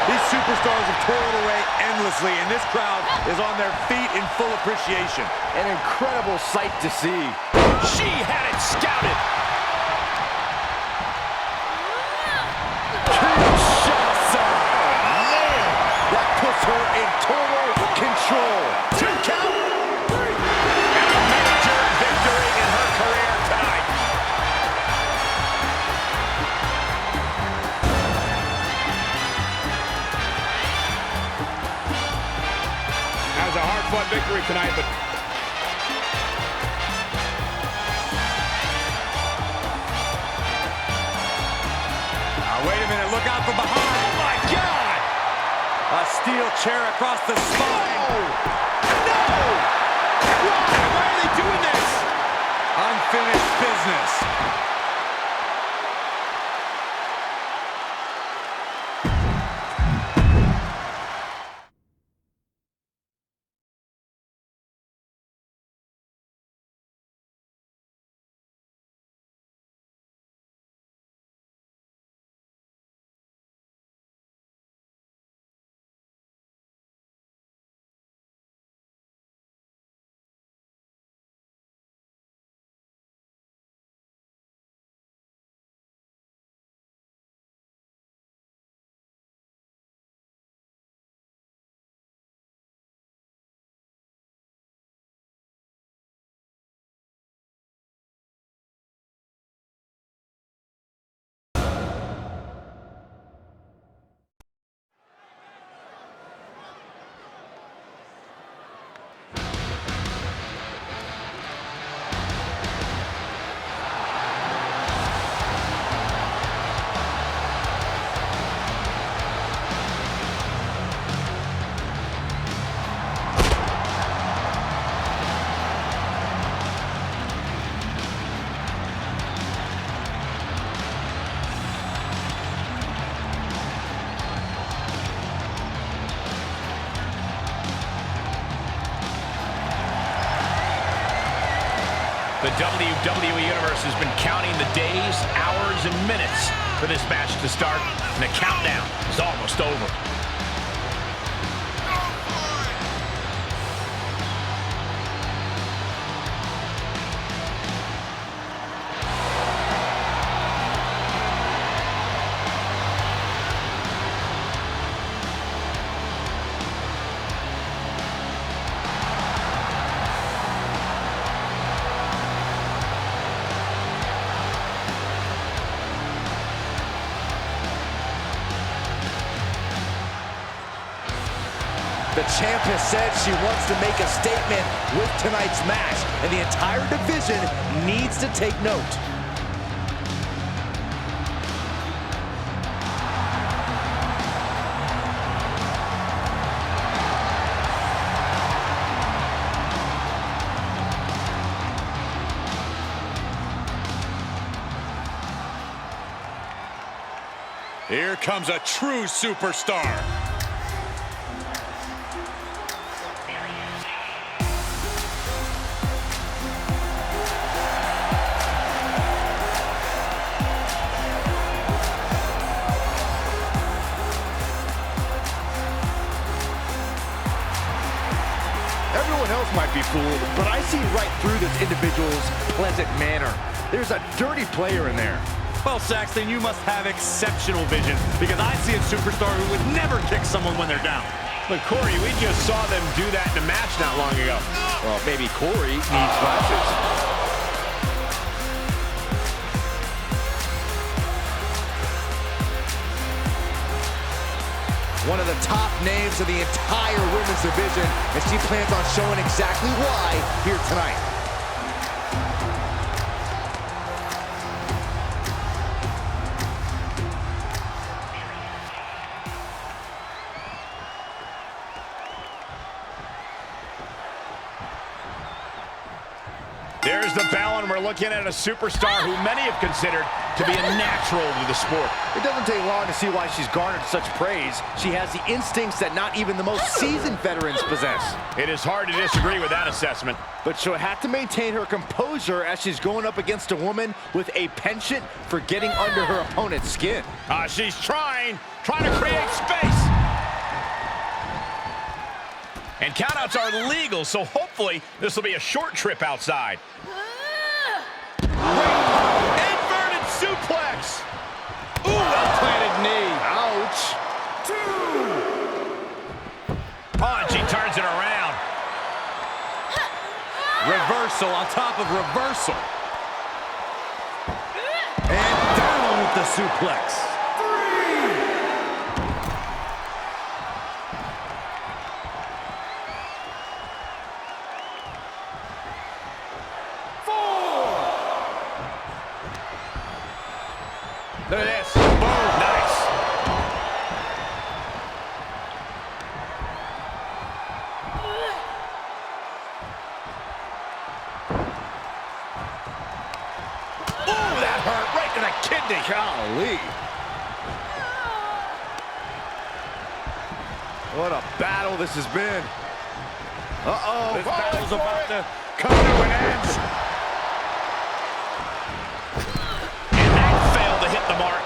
These superstars have toiled away endlessly, and this crowd is on their feet in full appreciation. An incredible sight to see. She had it scouted. Kinshasa. Man, that puts her in total control. 2 count. And a major victory in her career tonight. That was a hard-fought victory tonight, but Wait a minute, look out from behind. oh my God! A steel chair across the spine. No! Why are they doing this? Unfinished business. The WWE Universe has been counting the days, hours, and minutes for this match to start, and the countdown is almost over. The champ has said she wants to make a statement with tonight's match, and the entire division needs to take note. Here comes a true superstar. Everyone else might be fooled, but I see right through this individual's pleasant manner. There's a dirty player in there. Well, Saxton, you must have exceptional vision, because I see a superstar who would never kick someone when they're down. But Corey, we just saw them do that in a match not long ago. Well, maybe Corey needs glasses. One of the top names of the entire women's division, and she plans on showing exactly why here tonight. There's the bell, and we're looking at a superstar who many have considered to be a natural to the sport. It doesn't take long to see why she's garnered such praise. She has the instincts that not even the most seasoned veterans possess. It is hard to disagree with that assessment. But she'll have to maintain her composure as she's going up against a woman with a penchant for getting under her opponent's skin. She's trying to create space. And countouts are legal, so hopefully this will be a short trip outside. Inverted suplex! Ooh, well-planted knee. Ouch. Oh, and she turns it around. Reversal on top of reversal. And down with the suplex. Look at this. Boom. Nice. Ooh, that hurt right to the kidney. Golly. What a battle this has been. Uh-oh. This battle's about to come to an end. Hit the mark.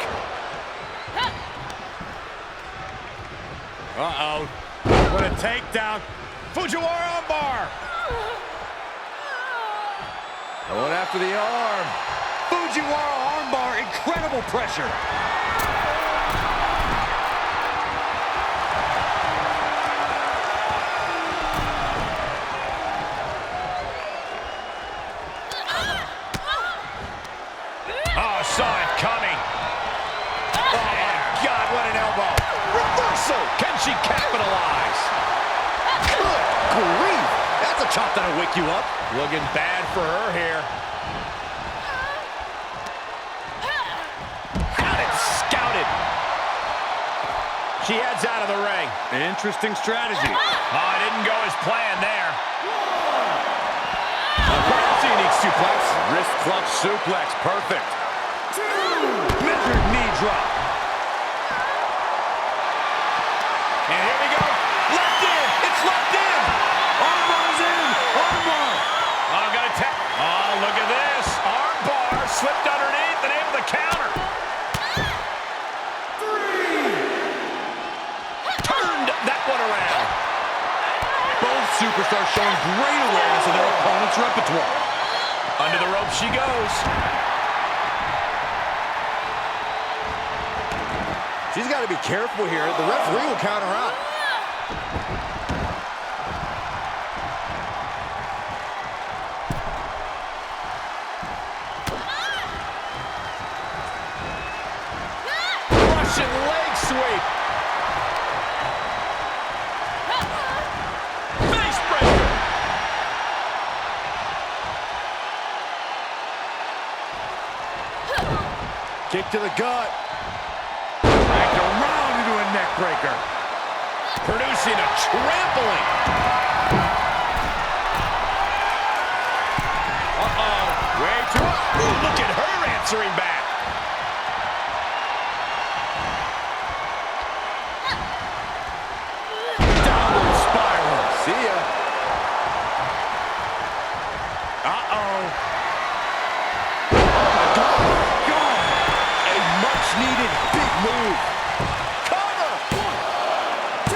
Uh-oh. What a takedown. Fujiwara armbar. Going after the arm. Fujiwara armbar. Incredible pressure. Oh, saw it coming. Oh, my God, what an elbow. Reversal. Can she capitalize? Good grief. That's a chop that'll wake you up. Looking bad for her here. Got it scouted. She heads out of the ring. Interesting strategy. Oh, it didn't go as planned there. That's a unique suplex. Wrist clutch suplex. Perfect. Measured knee drop. And here we go. Locked in. It's locked in. Armbar's in. Armbar. Oh, got to tap. Oh, look at superstars showing great awareness of their opponent's repertoire. Under the rope she goes. She's got to be careful here. The referee will count her out. Russian leg sweep. Face breaker. Kick to the gut. Backed around into a neck breaker. Producing a trampling. Uh-oh. Way too up. Ooh, look at her answering back. Downward spiral. See ya. Uh-oh. A much-needed big move. Cover. 1, 2.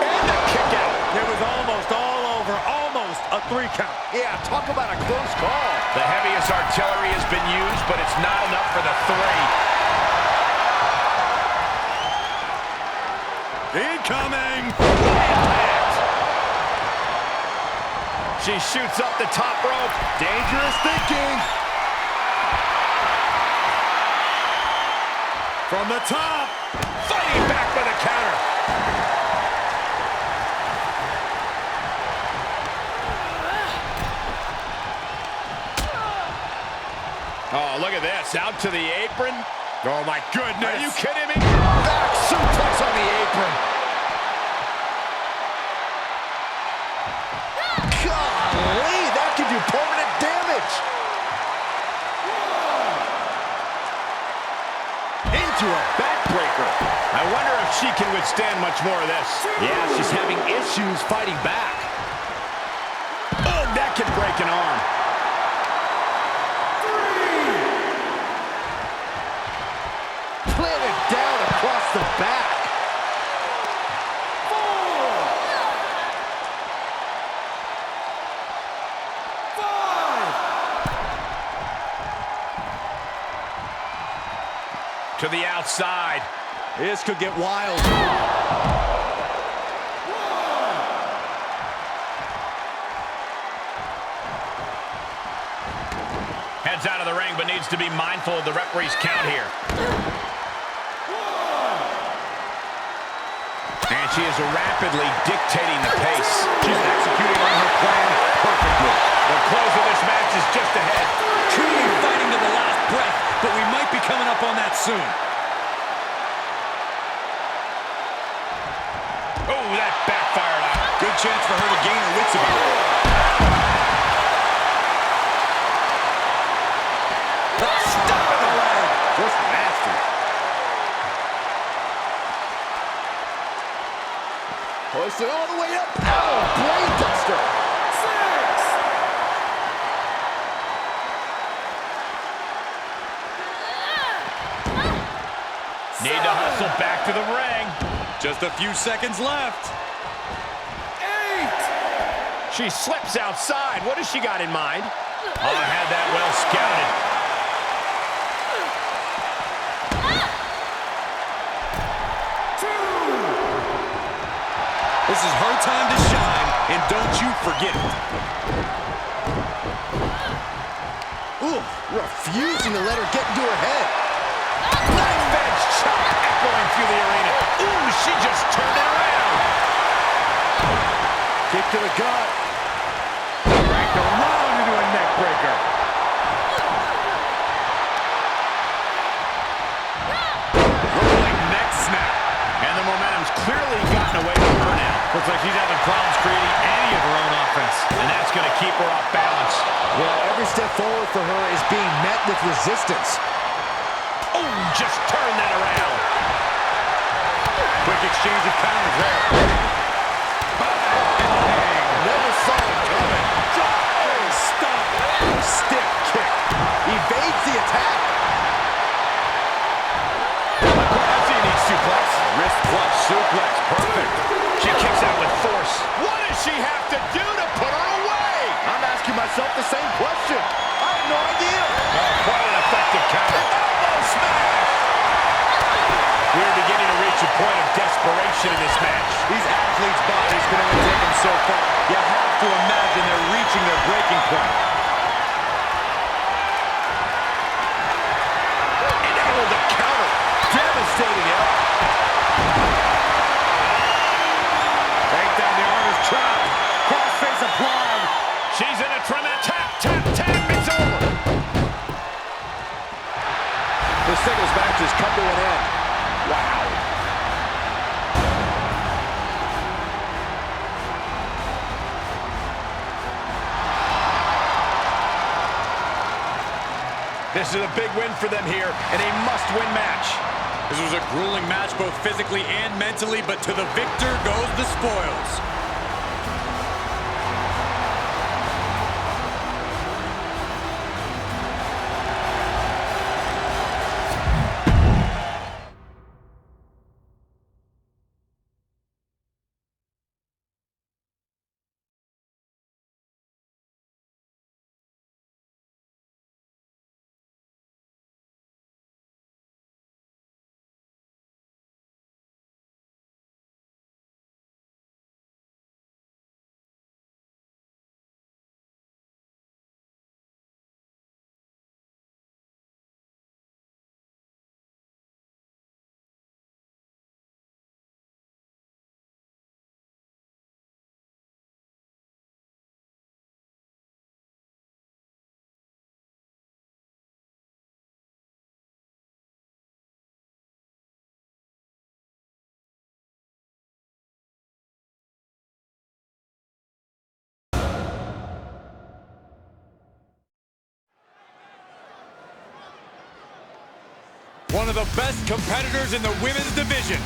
And a kick out. It was almost all over. Almost a 3 count. Yeah, talk about a close call. The heaviest artillery has been used, but it's not enough for the 3. Incoming! Impact. She shoots up the top rope. Dangerous thinking. From the top. Fighting back with a counter. Oh, look at this. Out to the apron. Oh, my goodness. Are you kidding me? Back suplex on the apron. Golly, that could do permanent damage. Into a backbreaker. I wonder if she can withstand much more of this. Yeah, she's having issues fighting back. Oh, that can break an arm. 3. Planted down across the back. 4. 5. To the outside. This could get wild. Heads out of the ring, but needs to be mindful of the referee's count here. And she is rapidly dictating the pace. She's executing on her plan perfectly. The close of this match is just ahead. Truly fighting to the last breath, but we might be coming up on that soon. Oh, that backfired on her. Good chance for her to gain her wits about it. Stop in the leg. Just nasty. Hoisted all the way up. Oh, brain duster. 6. Need to hustle back to the ring. Just a few seconds left. 8. She slips outside. What has she got in mind? Oh, I had that well scouted. This is her time to shine, and don't you forget it. Ooh, refusing to let her get into her head. Knife edge chop echoing through the arena. Ooh, she just turned it around. Kick to the gut. Backed around into a neck breaker. Rolling neck snap. And the momentum's clearly gotten away from her now. Looks like she's having problems creating any of her own offense. And that's going to keep her off balance. Well, every step forward for her is being met with resistance. Oh, just turn that around. Quick exchange of counters there. Never saw it coming. Oh, stop. Stiff kick. Evades the attack. Suplex. Wrist clutch suplex. Perfect. She kicks out with force. What does she have to question. I have no idea. Oh, quite an effective counter. Elbow smash! We're beginning to reach a point of desperation in this match. These athletes' bodies can only take them so far. You have to imagine they're reaching their breaking point. And able to counter. Devastating it. Takedown, the arm is trapped. Crossface applied. She's in a tremendous tap, tap, tap. It's over. The singles match has come to an end. Wow. This is a big win for them here and a must-win match. This was a grueling match both physically and mentally, but to the victor goes the spoils. One of the best competitors in the women's division.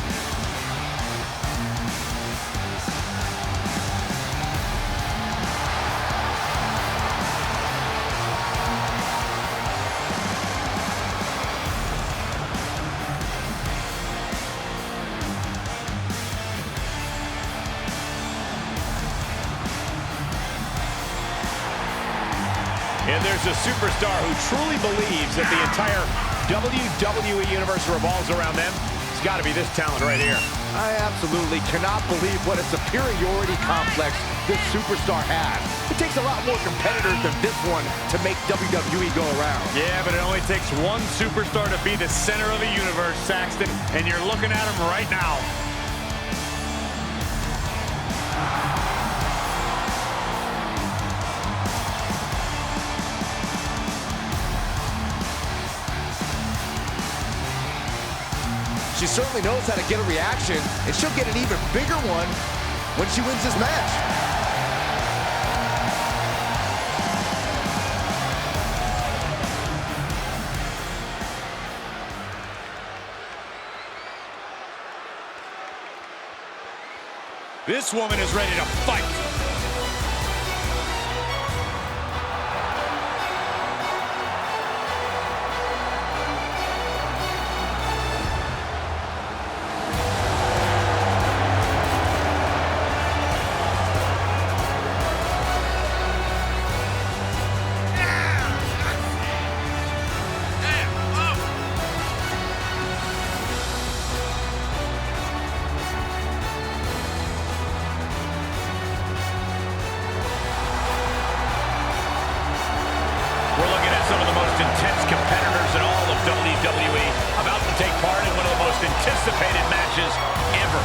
And there's a superstar who truly believes that the entire WWE Universe revolves around them. It's got to be this talent right here. I absolutely cannot believe what a superiority complex this superstar has. It takes a lot more competitors than this one to make WWE go around. Yeah, but it only takes one superstar to be the center of the universe, Saxton, and you're looking at him right now. She certainly knows how to get a reaction, and she'll get an even bigger one when she wins this match. This woman is ready to fight. We're looking at some of the most intense competitors in all of WWE about to take part in one of the most anticipated matches ever.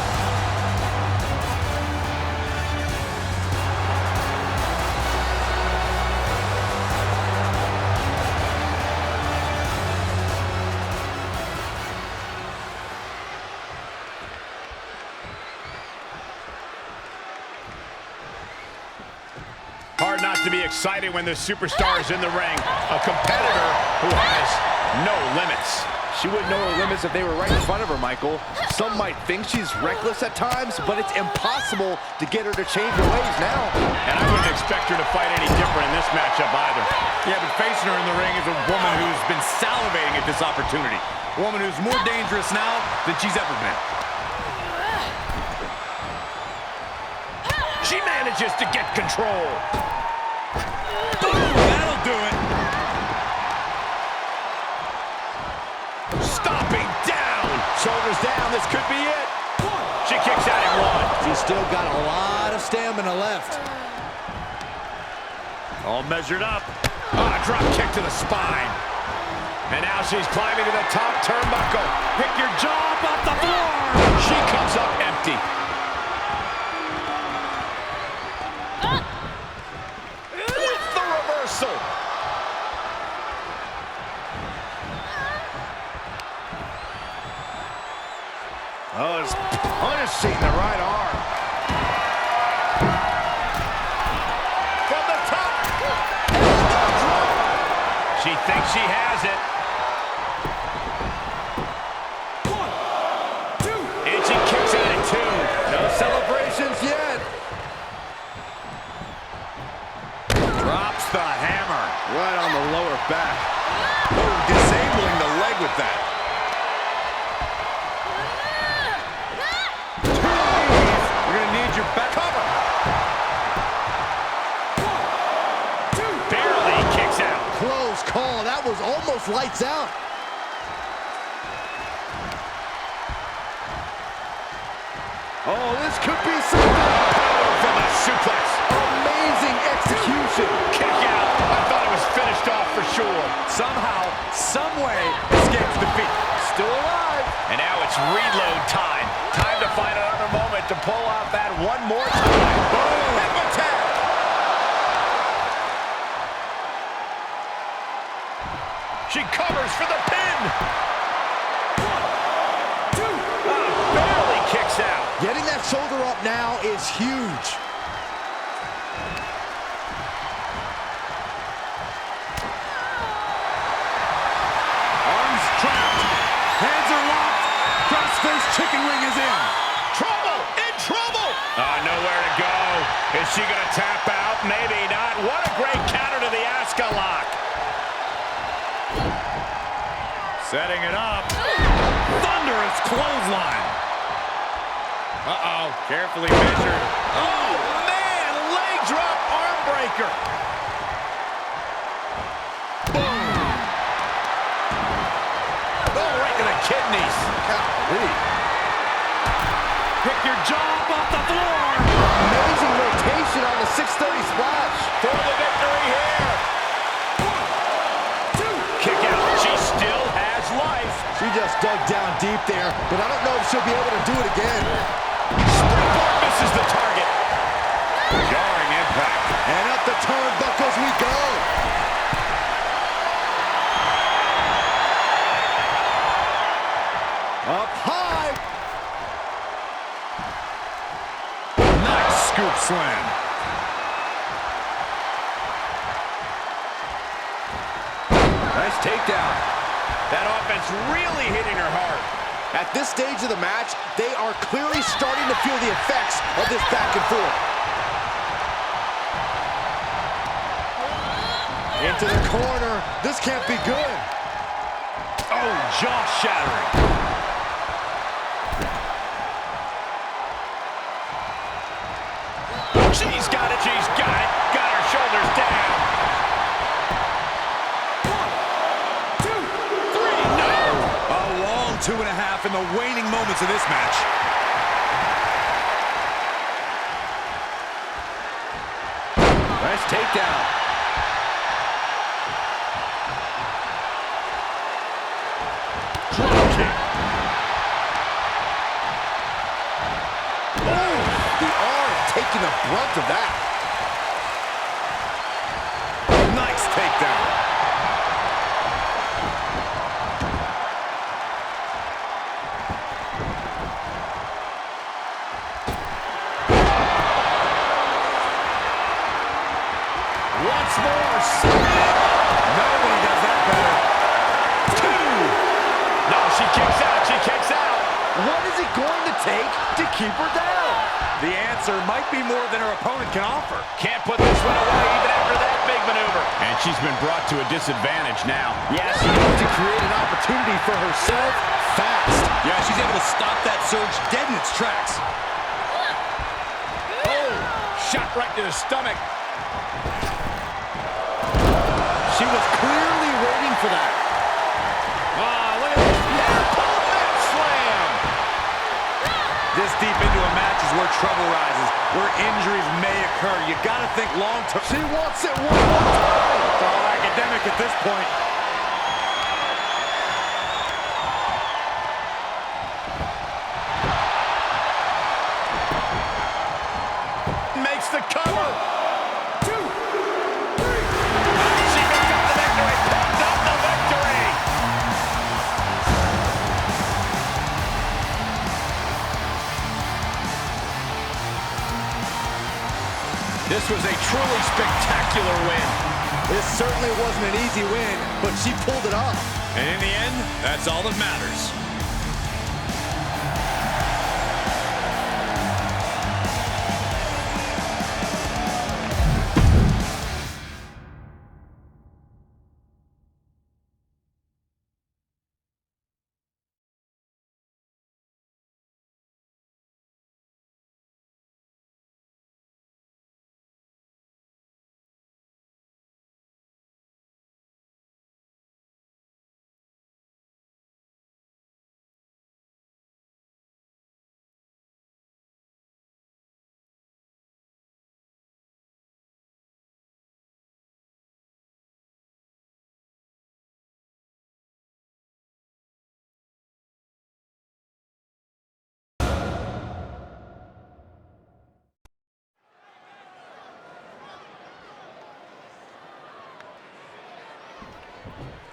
Hard not to be excited when the superstar is in the ring. A competitor who has no limits. She wouldn't know her limits if they were right in front of her, Michael. Some might think she's reckless at times, but it's impossible to get her to change her ways now. And I wouldn't expect her to fight any different in this matchup either. Yeah, but facing her in the ring is a woman who's been salivating at this opportunity. A woman who's more dangerous now than she's ever been. She manages to get control. Boom! That'll still got a lot of stamina left. All measured up. Oh, a drop kick to the spine. And now she's climbing to the top turnbuckle. Pick your jaw up off the floor. She comes up empty. With the reversal. Oh, it's punishing the right arm. From the top. She thinks she has it. And she kicks out at 2. No celebrations yet. Drops the hammer. Right on the lower back. Oh, disabling the leg with that. You're going to need your back cover. 1, 2. Barely kicks out. Close call. That was almost lights out. Oh, this could be something. Power from a suplex. Amazing execution. Kick out. I thought it was finished off for sure. Somehow, someway, escapes defeat. Still alive. And now it's reload time. Time to find another moment to pull out that one more time. Boom. Hip attack. She covers for the pin. 1, 2. Barely kicks out. Getting that shoulder up now is huge. Arms trapped. Hands are locked. Crossface chicken wing is in. Trouble. In trouble. Nowhere to go. Is she going to tap out? Maybe not. What a great counter to the Asuka lock. Setting it up. Thunderous clothesline. Uh-oh. Carefully measured. Oh, man. Leg drop arm breaker. Boom. Oh, right to the kidneys. Golly. Pick your jaw up off the floor. Amazing rotation on the 630 splash. For the victory here. 1, 2. Kick out. She still has life. She just dug down deep there, but I don't know if she'll be able to do it again. Springboard misses the target. Jarring impact. And up the turnbuckles we go. Up high. Nice scoop slam. Nice takedown. That offense really hitting her hard. At this stage of the match, they are clearly starting to feel the effects of this back and forth. Into the corner. This can't be good. Oh, jaw-shattering. She's got it. She's got it. Got her shoulders down. 1, 2, 3. No. A long 2.5 in the waning moments of this match. Nice takedown. Drop kick. Oh, the arm taking the brunt of that. Nice takedown. Once more, submit. Nobody does that better. 2. No, she kicks out. She kicks out. What is it going to take to keep her down? The answer might be more than her opponent can offer. Can't put this one away even after that big maneuver. And she's been brought to a disadvantage now. Yeah, she needs to create an opportunity for herself fast. Yeah, she's able to stop that surge dead in its tracks. Oh, shot right to the stomach. She was clearly waiting for that. Oh, look at this. Yeah, pull that slam. This deep into a match is is where trouble rises, where injuries may occur. You got to think long-term. She wants it one more time. It's all academic at this point. Makes the cover. 2, 3. She picked up the victory. Picked up the victory. This was a truly spectacular win. This certainly wasn't an easy win, but she pulled it off. And in the end, that's all that matters.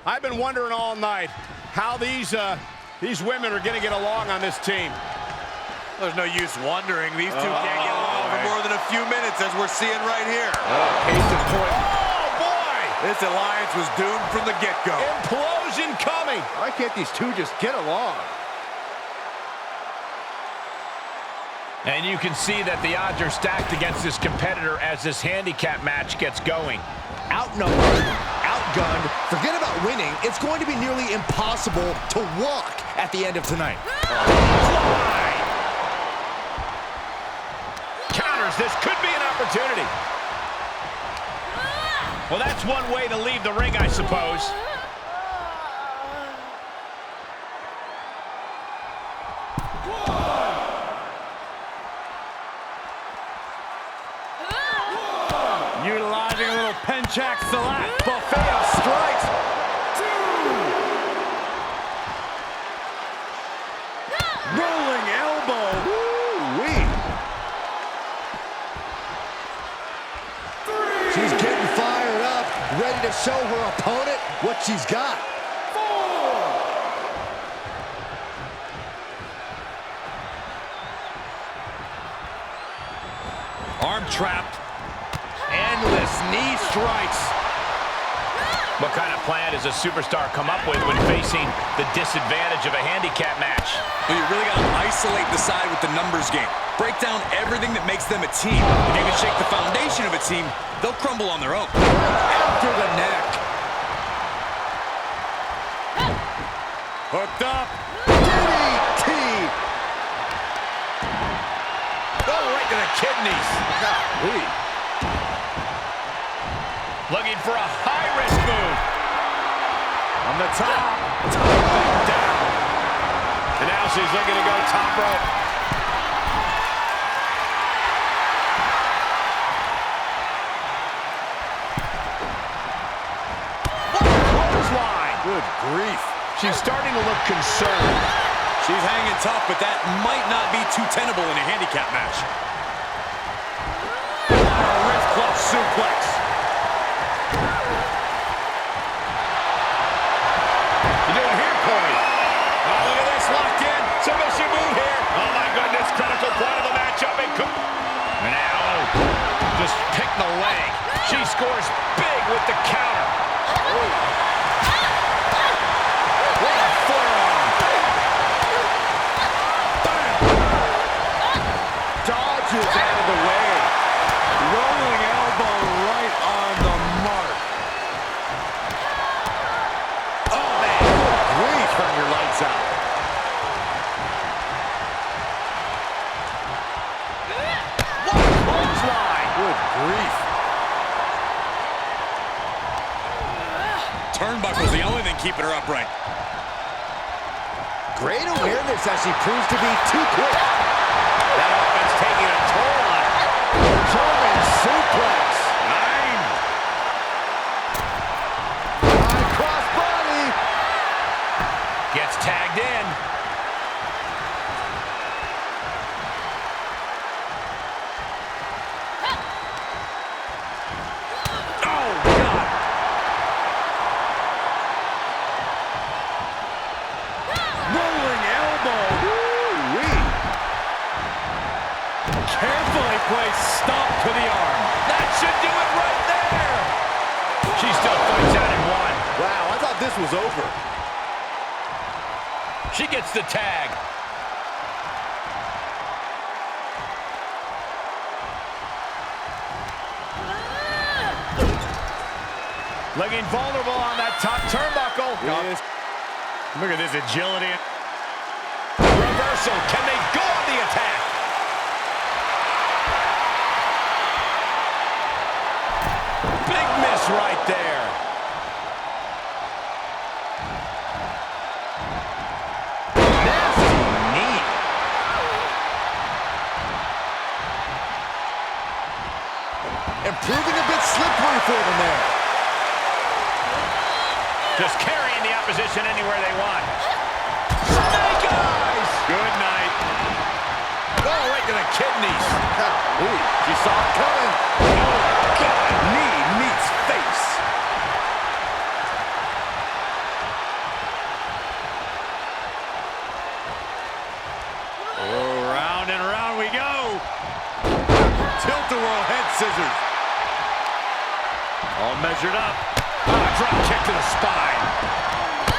I've been wondering all night how these women are going to get along on this team. There's no use wondering. These two can't get along for more than a few minutes, as we're seeing right here. Case in point. Oh, boy! This alliance was doomed from the get-go. Implosion coming. Why can't these two just get along? And you can see that the odds are stacked against this competitor as this handicap match gets going. Outnumbered, outgunned, forget about winning. It's going to be nearly impossible to walk at the end of tonight. Fly! Counters, this could be an opportunity. Well, that's one way to leave the ring, I suppose. Utilizing a little Penchak Salat. Buffet of strikes. 2. Rolling elbow. Woo-wee. 3. She's getting fired up, ready to show her opponent what she's got. 4. Arm trapped. Endless knee strikes. What kind of plan does a superstar come up with when facing the disadvantage of a handicap match? Well, you really got to isolate the side with the numbers game. Break down everything that makes them a team. If you can shake the foundation of a team, they'll crumble on their own. After the neck. Hooked up. DDT. Oh, right to the kidneys. Golly. Looking for a high-risk move. On the top. Down. And now she's looking to go top rope. What a clothesline. Good grief. She's starting to look concerned. She's hanging tough, but that might not be too tenable in a handicap match. Wrist clutch suplex. You doing here, Corey? Oh, look at this, locked in. Submission move here. Oh, my goodness, critical point of the matchup. And now, just pick the leg. She scores big with the counter. What a forearm. Dodges out of the way. Rolling elbow right on the mark. Oh, man. Grief, turn your lights out. What a clothesline. Good grief. Turnbuckle's the only thing keeping her upright. Great awareness as she proves to be too quick. That offense taking a toll on her. German suplex. 9. High cross body. Gets tagged in. Oh, God. Rolling elbow. Woo-wee. Carefully placed stomp to the arm. That should do it right there. She still fights out in 1. Wow, I thought this was over. She gets the tag. Looking vulnerable on that top turnbuckle. Yes. Look at this agility. Reversal. Can they go on the attack? Big miss right there. Nasty knee. And proving a bit slippery for them there. Just carrying the opposition anywhere they want. Snake eyes! Good night. Oh, right to the kidneys. Ooh, she saw it coming. Oh, God. Knee meets face. Oh, round and round we go. Tilt-a-whirl head scissors. All measured up. Drop kick to the spine.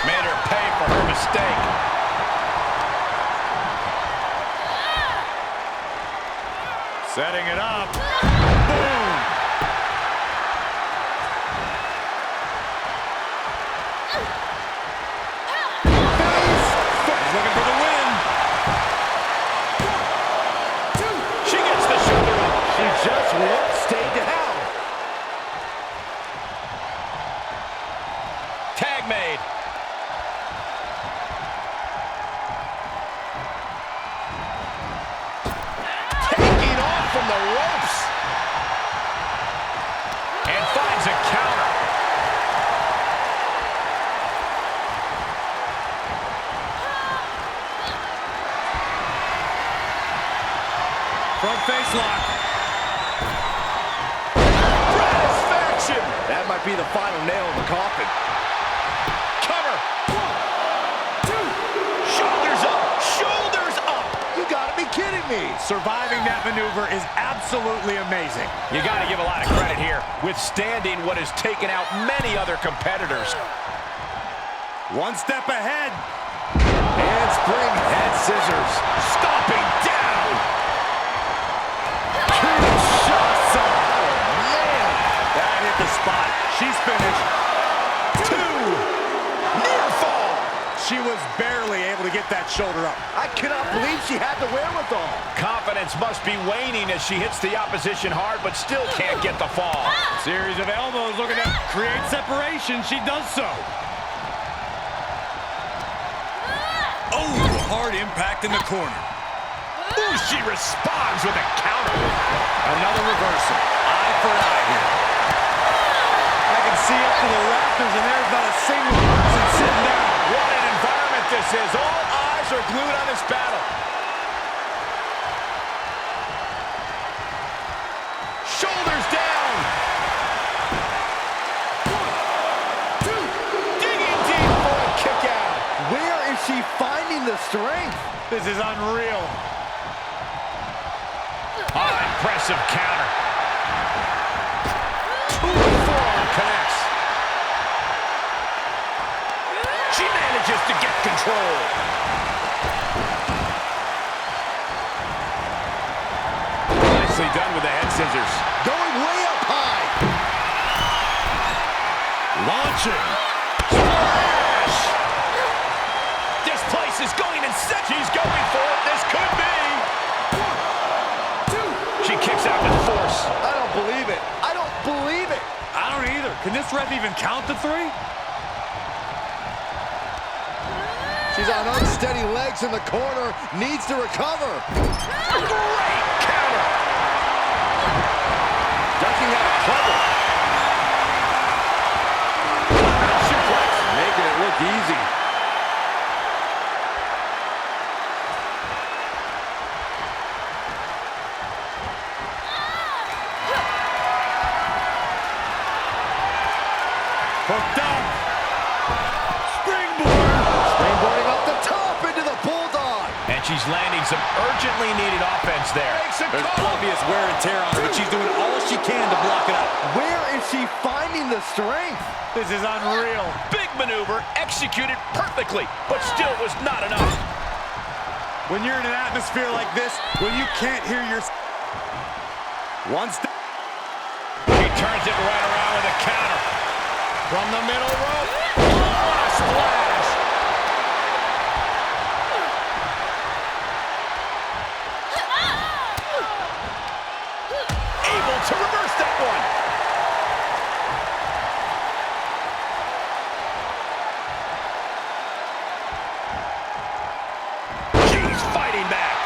Made her pay for her mistake. Setting it up. Boom. He's looking for the win. She gets the shoulder up. She just won't stay down. Tag made. Taking off from the ropes. And finds a counter. Front face lock. Satisfaction. That might be the final nail in the coffin. Cover. 1, 2. Shoulders up. Shoulders up. You gotta be kidding me. Surviving that maneuver is absolutely amazing. You got to give a lot of credit here, withstanding what has taken out many other competitors. One step ahead. Handspring head scissors. Stomping down. Kinshasa. Man. That hit the spot. She's finished. 2. Near fall. She was barely able to get that shoulder up. I cannot believe she had the wherewithal. Confidence must be waning as she hits the opposition hard, but still can't get the fall. Series of elbows looking to create separation. She does so. Oh, hard impact in the corner. Ooh, she responds with a counter. Another reversal. Eye for eye here. I can see up to the rafters, and there's not a single person sitting down. What an environment this is. All eyes are glued on this battle. Shoulders down. 1, 2. Digging deep for a kick out. Where is she finding the strength? This is unreal. Impressive counter. 2 forearm connects. She manages to get control. Nicely done with the head scissors. Going way up high. Launching. Splash! This place is going insane. She's going for it. This could be. 1, 2. She kicks out with force. I don't believe it. I don't believe it. I don't either. Can this ref even count to 3? She's on unsteady legs in the corner. Needs to recover. Great corner. Ducking out of trouble. Suplex. Making it look easy. Hooked up. Springboard. Springboarding up the top into the Bulldog. And she's landing some urgently needed offense there. There's obvious wear and tear on her, but she's doing all she can to block it up. Where is she finding the strength? This is unreal. Big maneuver, executed perfectly, but still was not enough. When you're in an atmosphere like this, when you can't hear your... One step. She turns it right around with a counter. From the middle rope. Oh, what a splash. Able to reverse that one. She's fighting back.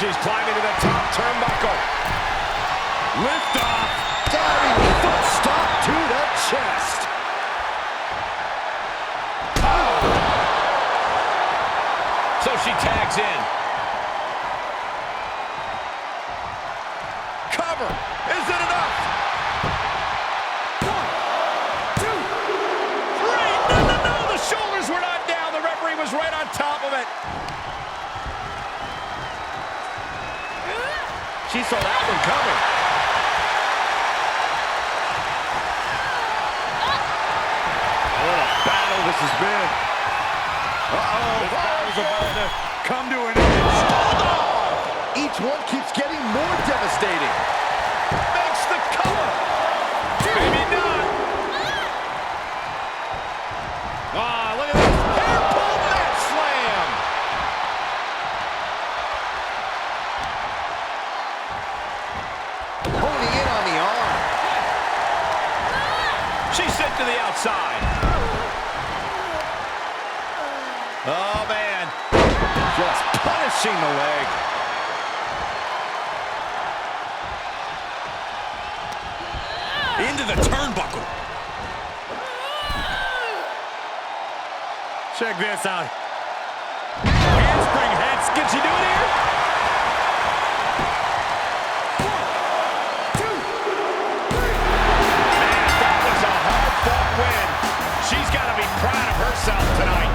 She's climbing to the top turnbuckle. Lift off. Diving foot stop to the chest. Oh. So she tags in. Cover. Is it enough? 1, 2, 3. No, the shoulders were not down. The referee was right on top of it. She saw that one coming. What a battle this has been. This battle's about to come to an end. Each one keeps getting more devastating. Makes the cover. Maybe not. Ah, look at this. Hair pull mat slam. Honing in on the arm. She's sent to the outside. Oh, man. Just punishing the leg. Into the turnbuckle. Check this out. Handspring heads. Can she do it here? 1, 2, 3. Man, that was a hard-fought win. She's got to be proud of herself tonight.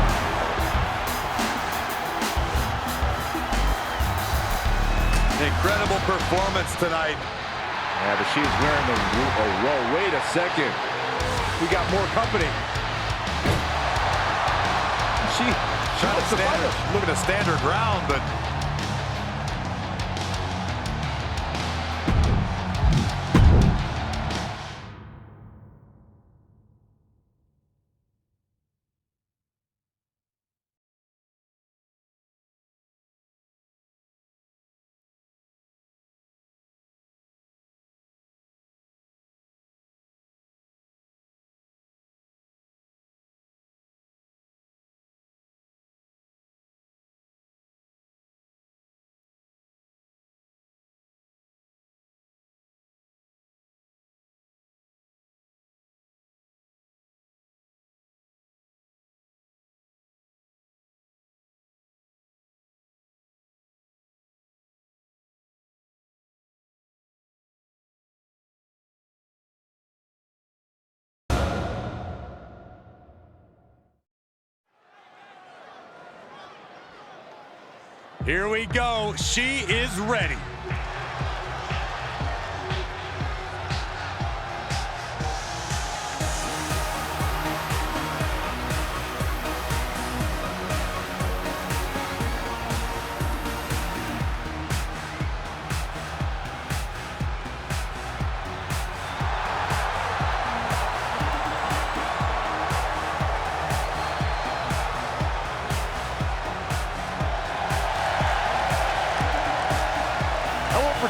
Incredible performance tonight. Yeah, but she's wearing the roll. Wait a second. We got more company. She wants to fight her. Looking to stand her ground, but here we go. She is ready.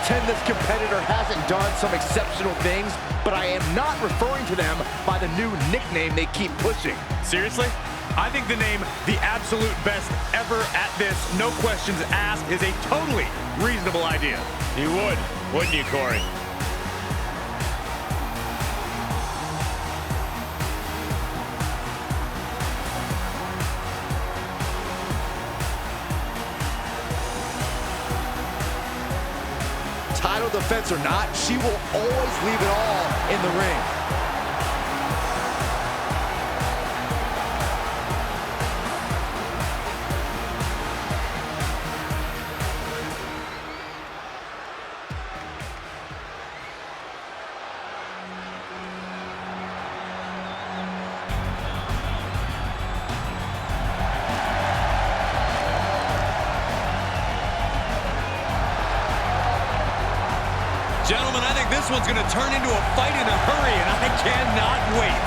pretend this competitor hasn't done some exceptional things, but I am not referring to them by the new nickname they keep pushing. Seriously? I think the name the absolute best ever at this, no questions asked, is a totally reasonable idea. You would, wouldn't you, Corey? Title defense or not, she will always leave it all in the ring. Gentlemen, I think this one's going to turn into a fight in a hurry, and I cannot wait.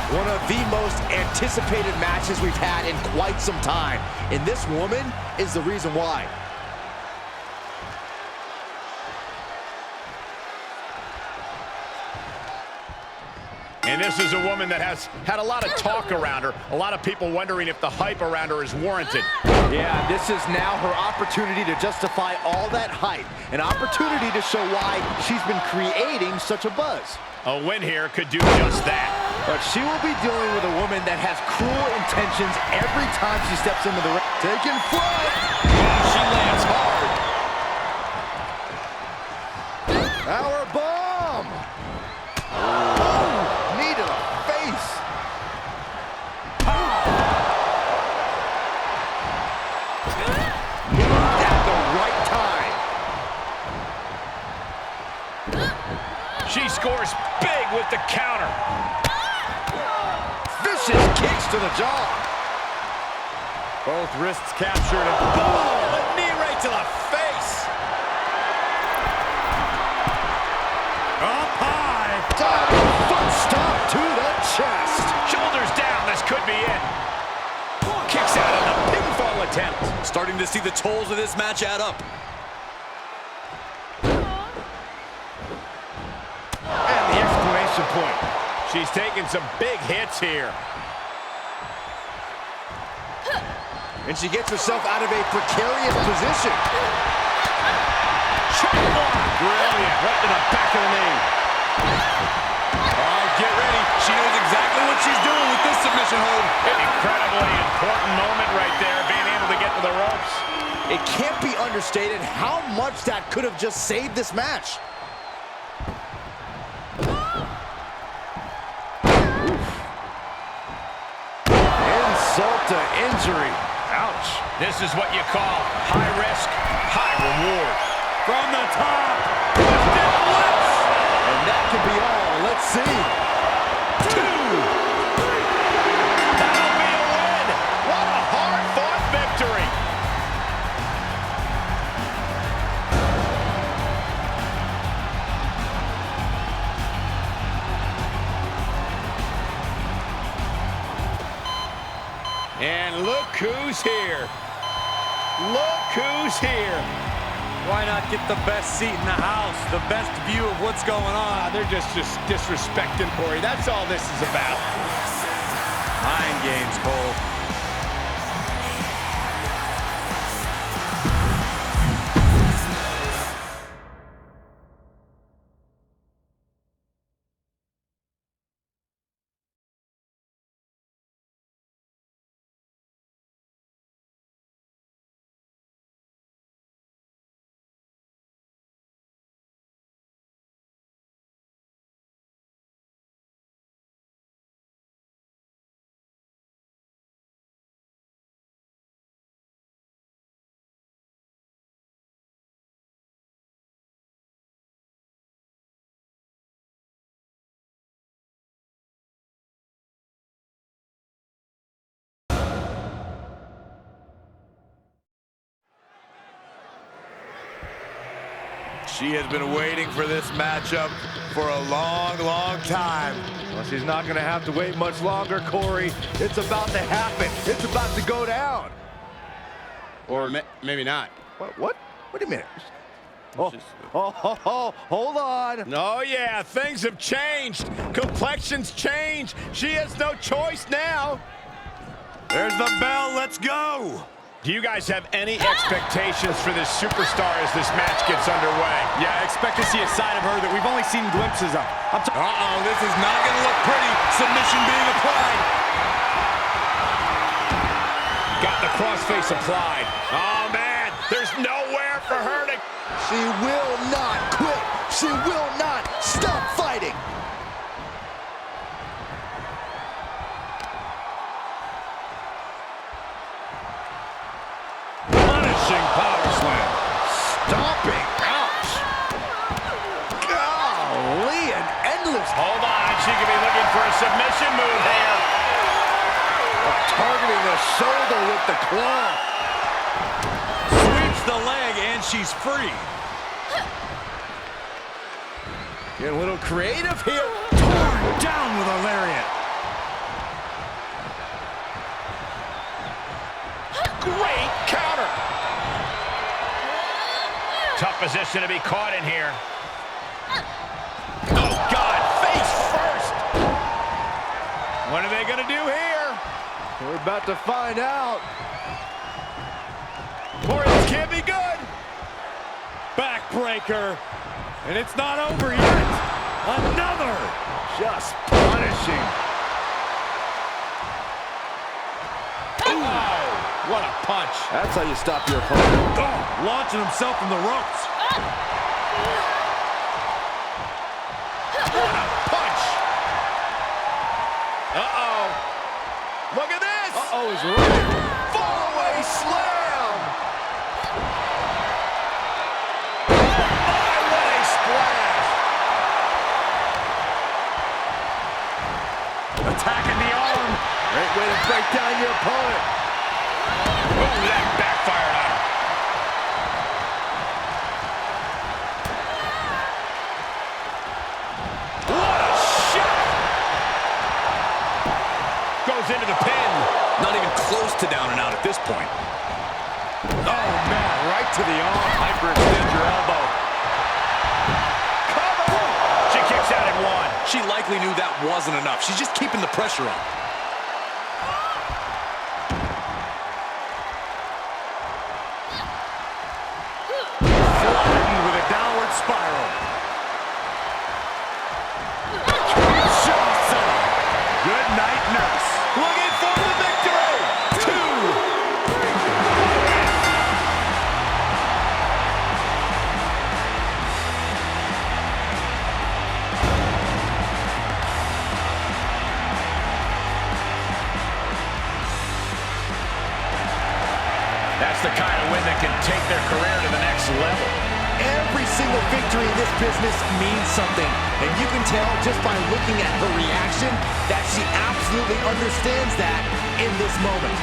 One of the most anticipated matches we've had in quite some time. And this woman is the reason why. And this is a woman that has had a lot of talk around her. A lot of people wondering if the hype around her is warranted. Yeah, this is now her opportunity to justify all that hype. An opportunity to show why she's been creating such a buzz. A win here could do just that. But she will be dealing with a woman that has cruel intentions every time she steps into the ring. Taking flight. She lands hard. Power bomb. Oh, knee to the face. Moved at the right time. She scores big with the counter. Vicious kicks to the jaw. Both wrists captured and Boom! A knee right to the face. up high. Foot stomp to the chest. Shoulders down, this could be it. Kicks out of the pinfall attempt. Starting to see the tolls of this match add up. And the exclamation point. She's taking some big hits here. And she gets herself out of a precarious position. Brilliant, right to the back of the knee. Oh, get ready. She knows exactly what she's doing with this submission hold. An incredibly important moment right there, being able to get to the ropes. It can't be understated how much that could have just saved this match. Insult to injury. Ouch. This is what you call high risk, high reward. From the top. And that could be all. Let's see. 2. That'll be a win. What a hard-fought victory. And look who's here. Look who's here. Why not get the best seat in the house, the best view of what's going on? They're just disrespecting Corey. That's all this is about. Mind games, Cole. She has been waiting for this matchup for a long, long time. Well, she's not going to have to wait much longer, Corey. It's about to happen. It's about to go down. Or maybe not. What? Wait a minute. Hold on. Oh, yeah, things have changed. Complexions change. She has no choice now. There's the bell. Let's go. Do you guys have any expectations for this superstar as this match gets underway? Yeah, I expect to see a side of her that we've only seen glimpses of. Uh-oh, this is not going to look pretty. Submission being applied. Got the crossface applied. Oh, man, there's nowhere for her to... She will not quit. She will not stop fighting. Punishing power slam. Stomping. Ouch. Golly, an endless. Hold on, she could be looking for a submission move here. Targeting the shoulder with the claw. Sweeps the leg, and she's free. Getting a little creative here. Torn down with a lariat. Great counter. Tough position to be caught in here. Oh, God, face first. What are they going to do here? We're about to find out. Boy, this can't be good. Backbreaker. And it's not over yet. Another. Just punishing. Oh, what a punch. That's how you stop your opponent. Oh, launching himself from the ropes. What a punch. Uh-oh. Look at this. Uh-oh, is right. Fallaway slam. What a splash. Attacking the arm. Great way to break down your opponent. Oh, that backfired on her. What a shot. Goes into the pin. Not even close to down and out at this point. Oh, man, right to the arm. Hyperextend your elbow. Cover. She kicks out at one. She likely knew that wasn't enough. She's just keeping the pressure on. Flattened with a downward spiral. Good night, nurse. Looking for the victory. 2. That's the kind of win that can take their career to the next level. Every single victory in this business means something, and you can tell just by looking at her reaction that she absolutely understands that in this moment.